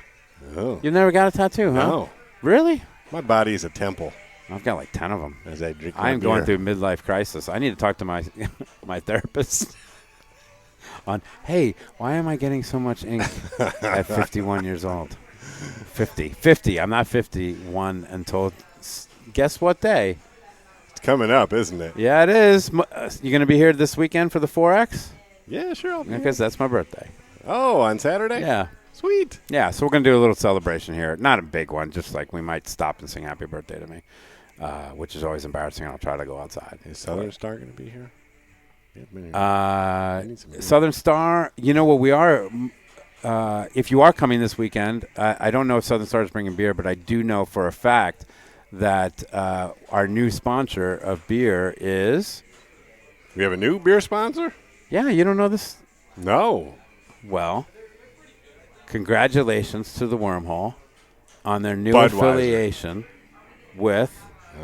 Oh. You've never got a tattoo, huh? No. Really? My body is a temple. I've got like 10 of them. As I drink I'm going through midlife crisis. I need to talk to my my therapist on, hey, why am I getting so much ink at 51 years old? 50. I'm not 51 until, guess what day? It's coming up, isn't it? Yeah, it is. You going to be here this weekend for the 4X? Yeah, sure. I'll be Because that's my birthday. Oh, on Saturday? Yeah. Sweet. Yeah, so we're going to do a little celebration here. Not a big one, just like we might stop and sing happy birthday to me, which is always embarrassing. I'll try to go outside. Is Southern Star going to be here? Southern Star, you know what we are, if you are coming this weekend, I don't know if Southern Star is bringing beer, but I do know for a fact that our new sponsor of beer is. We have a new beer sponsor? Yeah, you don't know this? No. Well, congratulations to the Wormhole on their new Budweiser. affiliation with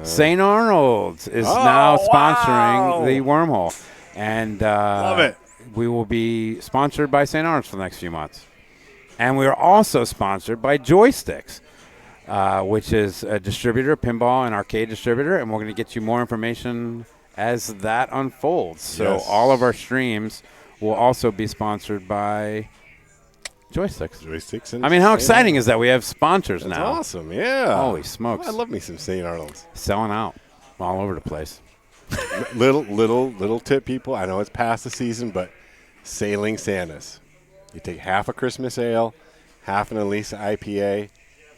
St. Arnold's is now sponsoring the Wormhole. And love it. We will be sponsored by St. Arnold's for the next few months. And we are also sponsored by Joysticks, which is a distributor, pinball and arcade distributor. And we're going to get you more information as that unfolds. So all of our streams will also be sponsored by Joysticks. I mean, how exciting is that? We have sponsors That's now. Awesome, yeah. Holy smokes. I love me some St. Arnold's. Selling out all over the place. little tip, people. I know it's past the season, but Sailing Santas. You take half a Christmas ale, half an Elisa IPA,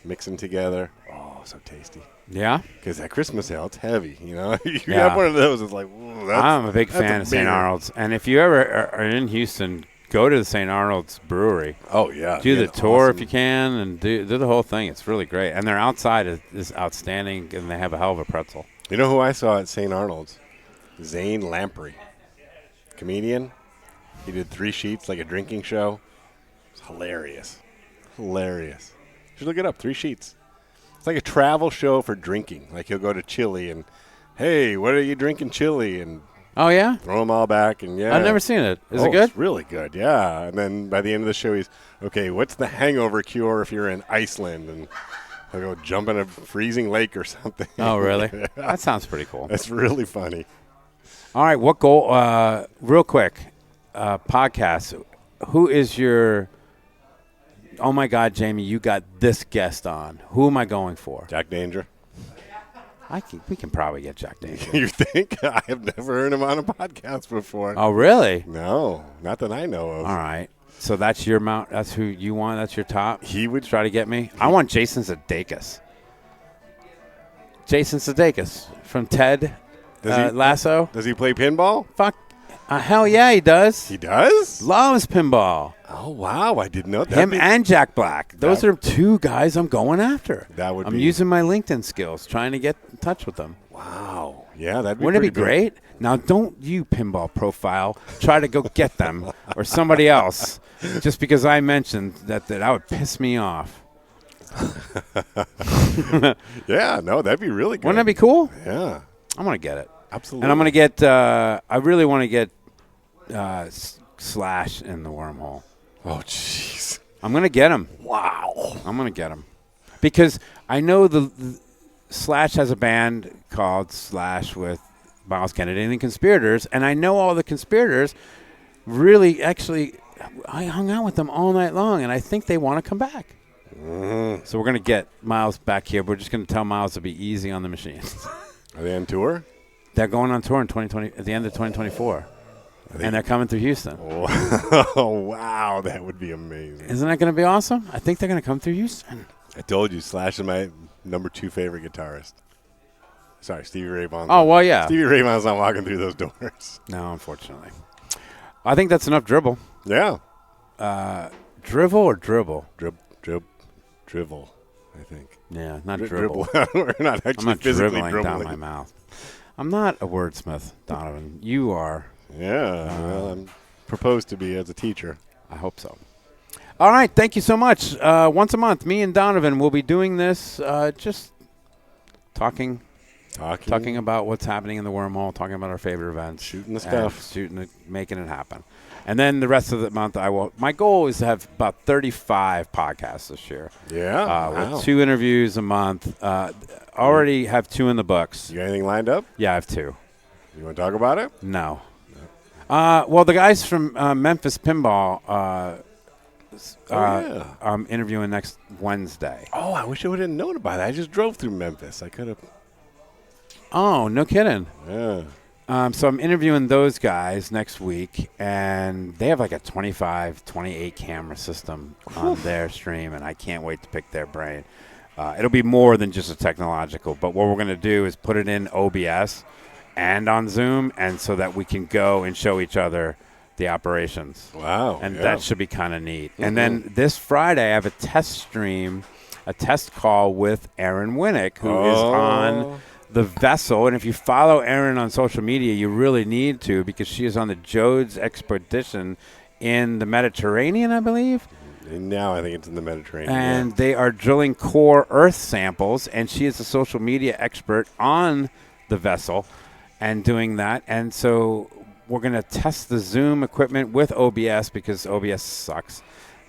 mix them together. Oh, so tasty. Yeah? Because that Christmas ale, it's heavy. You know, you Yeah. have one of those, it's like, ooh, I'm a big fan of St. Arnold's. And if you ever are in Houston, go to the St. Arnold's Brewery. Oh, yeah. Do the tour awesome. if you can, and do the whole thing. It's really great. And their outside is outstanding, and they have a hell of a pretzel. You know who I saw at St. Arnold's? Zane Lamprey. Comedian. He did 3 sheets, like a drinking show. It's hilarious. Hilarious. You should look it up, 3 sheets. It's like a travel show for drinking. Like he'll go to Chile and, hey, what are you drinking Chile? And Oh, yeah? throw them all back. And yeah. I've never seen it. Is it good? It's really good, yeah. And then by the end of the show, he's, okay, what's the hangover cure if you're in Iceland? And he'll go jump in a freezing lake or something. Oh, really? Yeah. That sounds pretty cool. That's really funny. All right, what goal? Real quick, podcast. Who is your? Oh my God, Jamie, you got this guest on. Who am I going for? Jack Danger. We can probably get Jack Danger. You think? I have never heard him on a podcast before. Oh, really? No, not that I know of. All right. So that's your mount. That's who you want. That's your top. He would Try to get me. I want Jason Sudeikis. Jason Sudeikis from Ted Lasso. Does he play pinball? Fuck. Hell yeah, he does. He does? Loves pinball. Oh, wow. I didn't know that. Him and Jack Black. Those are 2 guys I'm going after. I'm using my LinkedIn skills, trying to get in touch with them. Wow. Yeah, that'd be Wouldn't it be pretty great? Now, don't you, Pinball Profile, try to go get them or somebody else just because I mentioned that would piss me off. Yeah, no, that'd be really good. Wouldn't that be cool? Yeah. I'm going to get it. Absolutely. And I'm going to get I really want to get Slash in the Wormhole. Oh, jeez. I'm going to get him. Wow. I'm going to get him. Because I know the Slash has a band called Slash with Miles Kennedy and the Conspirators, and I know all the Conspirators really actually I hung out with them all night long, and I think they want to come back. Mm-hmm. So we're going to get Miles back here. We're just going to tell Miles to be easy on the machines. Are they on tour? They're going on tour in 2020 at the end of 2024. And they're coming through Houston. Oh, wow. That would be amazing. Isn't that going to be awesome? I think they're going to come through Houston. I told you, Slash is my number 2 favorite guitarist. Sorry, Stevie Ray Vaughan. Oh, well, yeah. Stevie Ray Vaughan's not walking through those doors. No, unfortunately. I think that's enough dribble. Yeah. Drivel or dribble? Drivel, I think. Yeah, not dribble. We're not actually I'm not physically dribbling down my mouth. I'm not a wordsmith, Donovan. You are. Yeah, well, I'm proposed to be as a teacher. I hope so. All right, thank you so much. Once a month, me and Donovan will be doing this, just talking about what's happening in the wormhole, talking about our favorite events, shooting the stuff, making it happen. And then the rest of the month, my goal is to have about 35 podcasts this year. Yeah, wow. With 2 interviews a month. Already have 2 in the books. You got anything lined up? Yeah, I have 2. You want to talk about it? No. Well, the guys from Memphis Pinball, I'm interviewing next Wednesday. Oh, I wish I would have known about it. I just drove through Memphis. I could have. Oh, no kidding. Yeah. So I'm interviewing those guys next week, and they have like a 25, 28 camera system on their stream, and I can't wait to pick their brain. It'll be more than just a technological, but what we're going to do is put it in OBS and on Zoom, and so that we can go and show each other the operations. Wow. And that should be kind of neat. Mm-hmm. And then this Friday, I have a test call with Erin Winnick, who is on the vessel. And if you follow Erin on social media, you really need to, because she is on the Jodes expedition in the Mediterranean, I believe. And now I think it's in the Mediterranean. And they are drilling core Earth samples, and she is a social media expert on the vessel and doing that. And so we're going to test the Zoom equipment with OBS, because OBS sucks,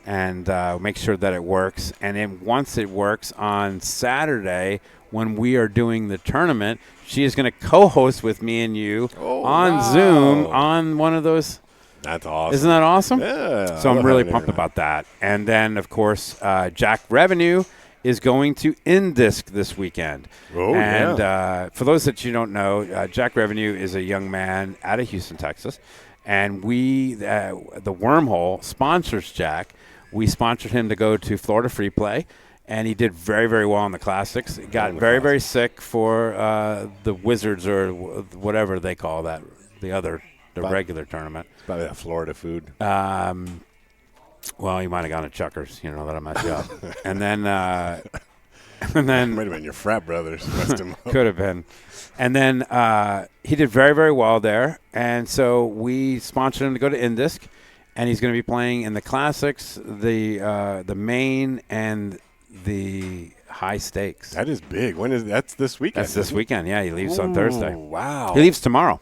and make sure that it works. And then once it works on Saturday, when we are doing the tournament, she is going to co-host with me and you on Zoom on one of those. That's awesome. Isn't that awesome? Yeah. So I'm really pumped about that. And then, of course, Jack Revenue is going to Indisk this weekend. Oh, and for those that you don't know, Jack Revenue is a young man out of Houston, Texas. And we, the Wormhole, sponsors Jack. We sponsored him to go to Florida Free Play. And he did very, very well in the Classics. He got very, very sick for the Wizards, or whatever they call that, the regular tournament. It's probably that Florida food. Well, he might have gone to Chuckers, that'll mess you up. and then might have been your frat brothers. Could have been. And then he did very, very well there. And so we sponsored him to go to Indisk, and he's going to be playing in the Classics, the main, and the high stakes. That is big. That's this weekend? That's this weekend. Yeah, he leaves on Thursday. Wow. He leaves tomorrow.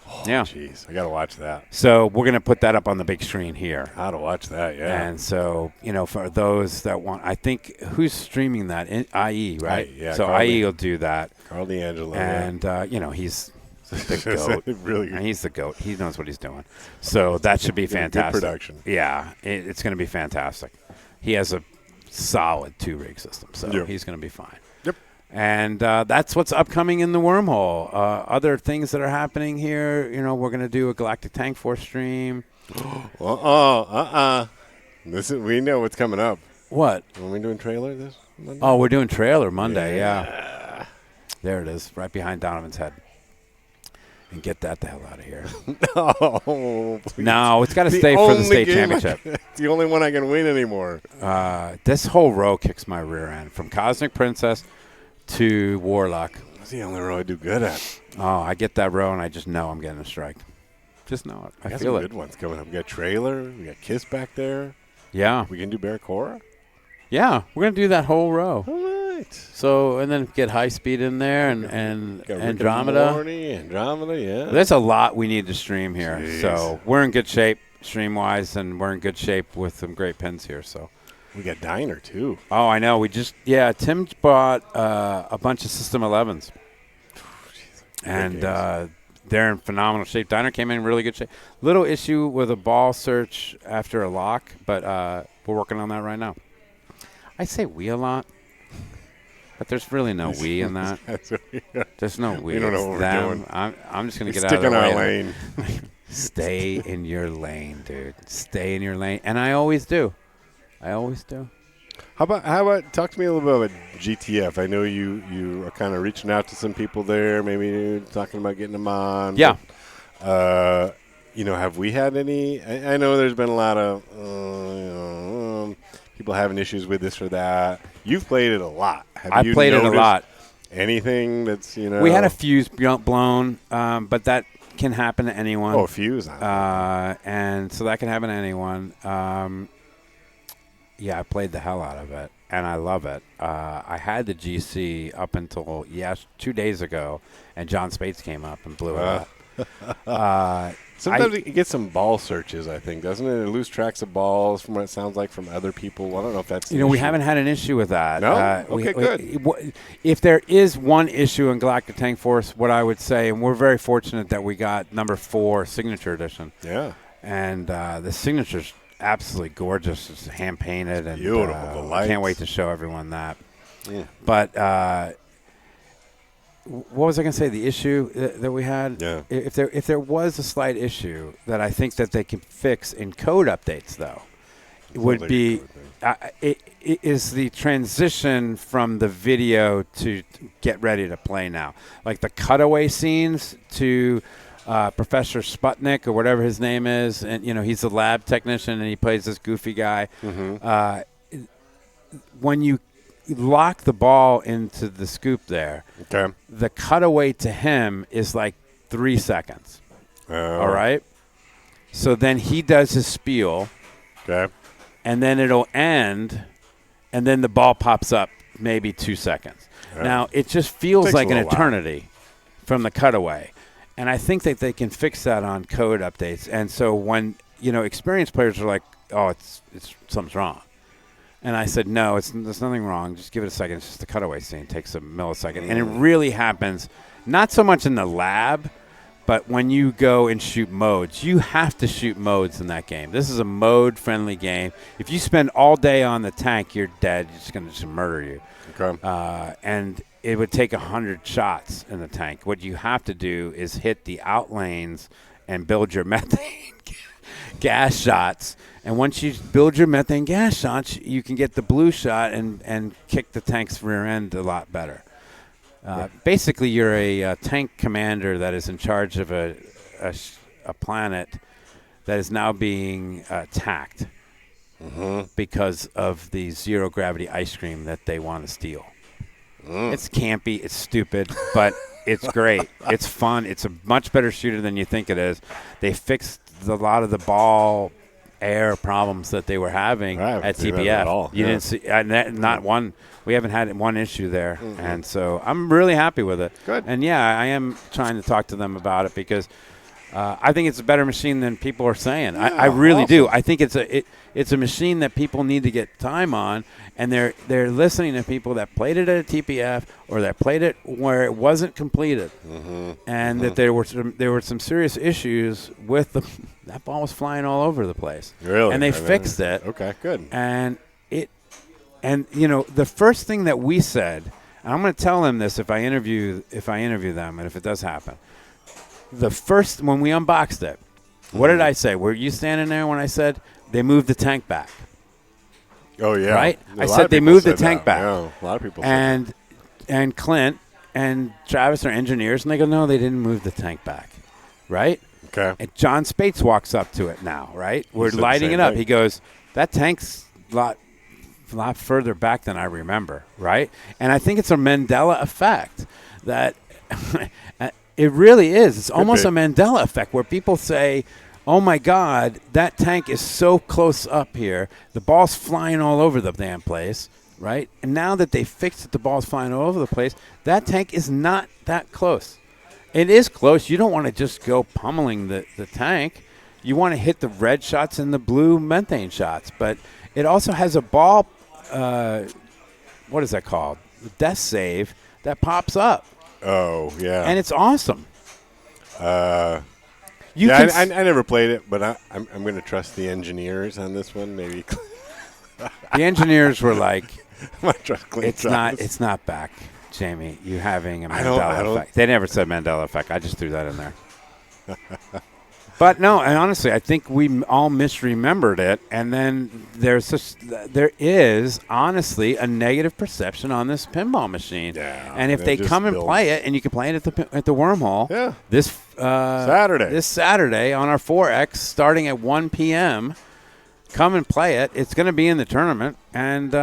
Oh, yeah. Jeez, I got to watch that. So we're going to put that up on the big screen here. How to watch that, yeah. And so, for those that want, I think, who's streaming that? IE, right? Yeah. So IE will do that. Carl D'Angelo. And, he's the GOAT. Really good. And he's the GOAT. He knows what he's doing. So that should be fantastic. Good production. Yeah, it's going to be fantastic. He has a solid 2-rig system, so he's going to be fine. Yep. And that's what's upcoming in the Wormhole. Other things that are happening here, we're going to do a Galactic Tank Force stream. We know what's coming up. What? Are we doing trailer this Monday? Oh, we're doing trailer Monday, yeah. There it is, right behind Donovan's head. And get that the hell out of here. No, it's got to stay for the state championship. It's the only one I can win anymore. This whole row kicks my rear end, from Cosmic Princess to Warlock. That's the only row I do good at. Oh, I get that row, and I just know I'm getting a strike. Just know it. I feel some good ones coming up. We got trailer. We got Kiss back there. Yeah. We can do Barracora. Yeah, we're going to do that whole row. All right. So, and then get High Speed in there, and Andromeda. Andromeda, yeah. There's a lot we need to stream here. Jeez. So we're in good shape stream-wise, and we're in good shape with some great pins here. So we got Diner, too. Oh, I know. Tim bought a bunch of System 11s. And they're in phenomenal shape. Diner came in really good shape. Little issue with a ball search after a lock, but we're working on that right now. I say we a lot, but there's really no we in that. There's no we. We don't know what we're doing. I'm just going to get out of the way. Stick in our lane. Stay in your lane, dude. Stay in your lane. And I always do. How about talk to me a little bit about GTF? I know you are kind of reaching out to some people there, maybe talking about getting them on. Yeah. But, have we had any? I know there's been a lot of people having issues with this or that. You've played it a lot. I've played it a lot. Anything that's, We had a fuse blown, but that can happen to anyone. Oh, a fuse. And so that can happen to anyone. Yeah, I played the hell out of it, and I love it. I had the GC up until 2 days ago, and John Spates came up and blew it up. Sometimes it gets some ball searches, I think, doesn't it? It lose tracks of balls from what it sounds like from other people. I don't know if that's we haven't had an issue with that. No? Okay, good. If there is one issue in Galactic Tank Force, what I would say, and we're very fortunate that we got number 4 Signature Edition. Yeah. And the Signature's absolutely gorgeous. It's hand-painted. And beautiful. The lights. I can't wait to show everyone that. Yeah. But what was I going to say? The issue that we had. Yeah. If there was a slight issue that I think that they can fix in code updates, though, it would be it is the transition from the video to get ready to play now, like the cutaway scenes to Professor Sputnik or whatever his name is, and he's a lab technician and he plays this goofy guy. Mm-hmm. When you lock the ball into the scoop there, okay, the cutaway to him is like 3 seconds. All right? So then he does his spiel. Okay. And then it'll end, and then the ball pops up maybe 2 seconds. Now, it just feels like an eternity from the cutaway. And I think that they can fix that on code updates. And so when, experienced players are like, oh, it's something's wrong. And I said, no, there's nothing wrong. Just give it a second. It's just a cutaway scene. It takes a millisecond. And it really happens, not so much in the lab, but when you go and shoot modes. You have to shoot modes in that game. This is a mode-friendly game. If you spend all day on the tank, you're dead. It's going to just murder you. Okay. And it would take 100 shots in the tank. What you have to do is hit the out lanes and build your methane gas shots. And once you build your methane gas shots, you can get the blue shot and kick the tank's rear end a lot better. Basically, you're a tank commander that is in charge of a planet that is now being attacked because of the zero-gravity ice cream that they want to steal. It's campy. It's stupid, but it's great. It's fun. It's a much better shooter than you think it is. They fixed a lot of the ball air problems that they were having at TPF. You didn't see not one. We haven't had one issue there, and so I'm really happy with it. Good. And I am trying to talk to them about it because I think it's a better machine than people are saying. Yeah, I really do. awesome. I think it's a machine that people need to get time on, and they're listening to people that played it at a TPF or that played it where it wasn't completed, and that there were some serious issues with that ball was flying all over the place. Really? And they fixed it. Okay, good. And the first thing that we said, and I'm going to tell them this if I interview them, and if it does happen. When we unboxed it, what did I say? Were you standing there when I said they moved the tank back? Oh, yeah. Right? I said they moved the tank back. Yeah, a lot of people said that. And Clint and Travis are engineers, and they go, no, they didn't move the tank back. Right? Okay. And John Spates walks up to it now, right? We're lighting it up. He goes, that tank's a lot further back than I remember, right? And I think it's a Mandela effect that it really is. It's almost a Mandela effect where people say, oh, my God, that tank is so close up here. The ball's flying all over the damn place, right? And now that they fixed it, the ball's flying all over the place, that tank is not that close. It is close. You don't want to just go pummeling the tank. You want to hit the red shots and the blue methane shots. But it also has a ball, what is that called? Death save that pops up. Oh, yeah. And it's awesome. I never played it, but I'm going to trust the engineers on this one. Maybe the engineers were like, it's not back, Jamie. You having a Mandela effect. They never said Mandela effect. I just threw that in there. But no, and honestly, I think we all misremembered it, and then there is honestly a negative perception on this pinball machine. Yeah, and if they come and play it, and you can play it at the Wormhole, this Saturday on our 4X, starting at 1 p.m. come and play it. It's going to be in the tournament, and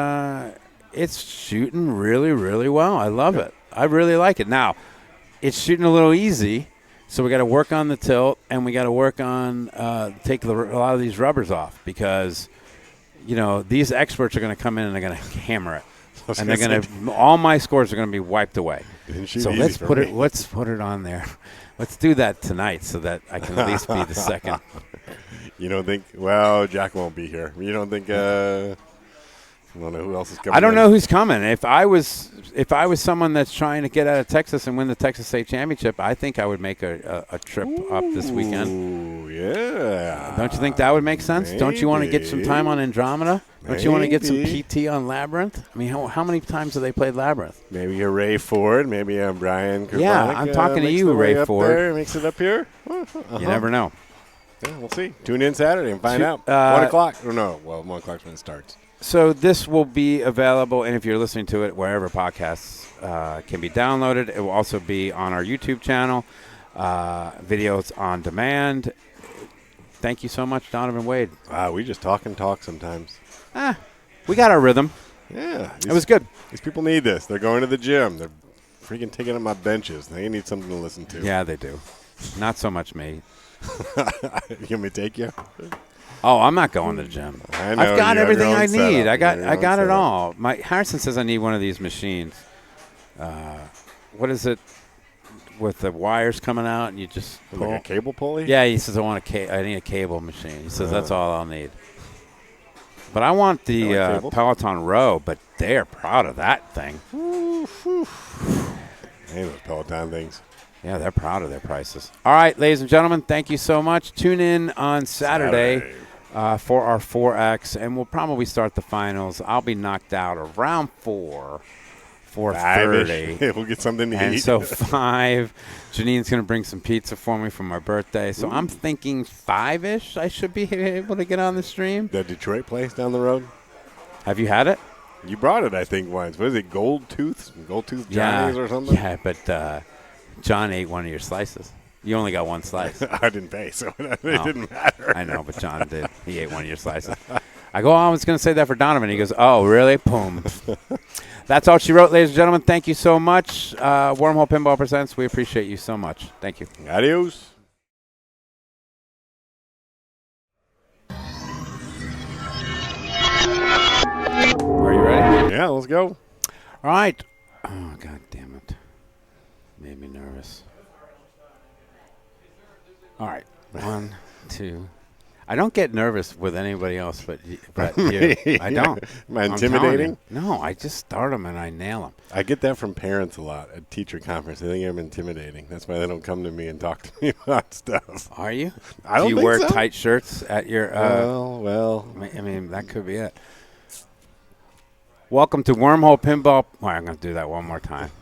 it's shooting really, really well. I love it. I really like it. Now, it's shooting a little easy, so we got to work on the tilt, and we got to work on take a lot of these rubbers off because, these experts are going to come in and they're going to hammer it. And they're going to all my scores are going to be wiped away. So let's put it on there. Let's do that tonight so that I can at least be the second. You don't think? Well, Jack won't be here. You don't think? I don't know who else is coming. I don't know who's coming. If I was someone that's trying to get out of Texas and win the Texas State Championship, I think I would make a trip up this weekend. Ooh, yeah. Don't you think that would make sense? Maybe. Don't you want to get some time on Andromeda? Don't you want to get some Maybe. PT on Labyrinth? I mean, how many times have they played Labyrinth? Maybe a Ray Ford. Maybe a Brian Kervonic. Yeah, I'm talking to you, Ray Ford. There, makes it up here. You never know. Yeah, we'll see. Tune in Saturday and find out. 1 o'clock. Or no, 1 o'clock's when it starts. So this will be available, and if you're listening to it wherever podcasts can be downloaded, it will also be on our YouTube channel, videos on demand. Thank you so much, Donovan Wade. We just talk and talk sometimes. We got our rhythm. Yeah. It was good. These people need this. They're going to the gym. They're freaking taking up my benches. They need something to listen to. Yeah, they do. Not so much me. You want me to take you? Oh, I'm not going to the gym. I know, I've got you have everything your own I need. setup. I got it all. Harrison says I need one of these machines. What is it with the wires coming out and you just pull? Like a cable pulley? Yeah, he says I need a cable machine. He says that's all I'll need. But I want the Peloton Row, but they're proud of that thing. Hey, those Peloton things. Yeah, they're proud of their prices. All right, ladies and gentlemen, thank you so much. Tune in on Saturday. For our 4X, and we'll probably start the finals. I'll be knocked out around 4:30. We'll get something to eat. And so 5, Janine's going to bring some pizza for me for my birthday. So I'm thinking 5-ish I should be able to get on the stream. The Detroit place down the road? Have you had it? You brought it, I think, once. What is it, Gold Tooth Johnny's or something? Yeah, but John ate one of your slices. You only got one slice. I didn't pay, so it didn't matter. I know, but John did. He ate one of your slices. I go, I was going to say that for Donovan. He goes, oh, really? Boom. That's all she wrote, ladies and gentlemen. Thank you so much. Wormhole Pinball Presents. We appreciate you so much. Thank you. Adios. Are you ready? Yeah, let's go. All right. Oh, God damn it. Made me nervous. All right. 1, 2. I don't get nervous with anybody else but you. I don't. Am I intimidating? No, I just start them and I nail them. I get that from parents a lot at teacher conference. They think I'm intimidating. That's why they don't come to me and talk to me about stuff. Are you? I don't Do you think wear so. tight shirts at your well. I mean, that could be it. Welcome to Wormhole Pinball. Well, I'm going to do that one more time.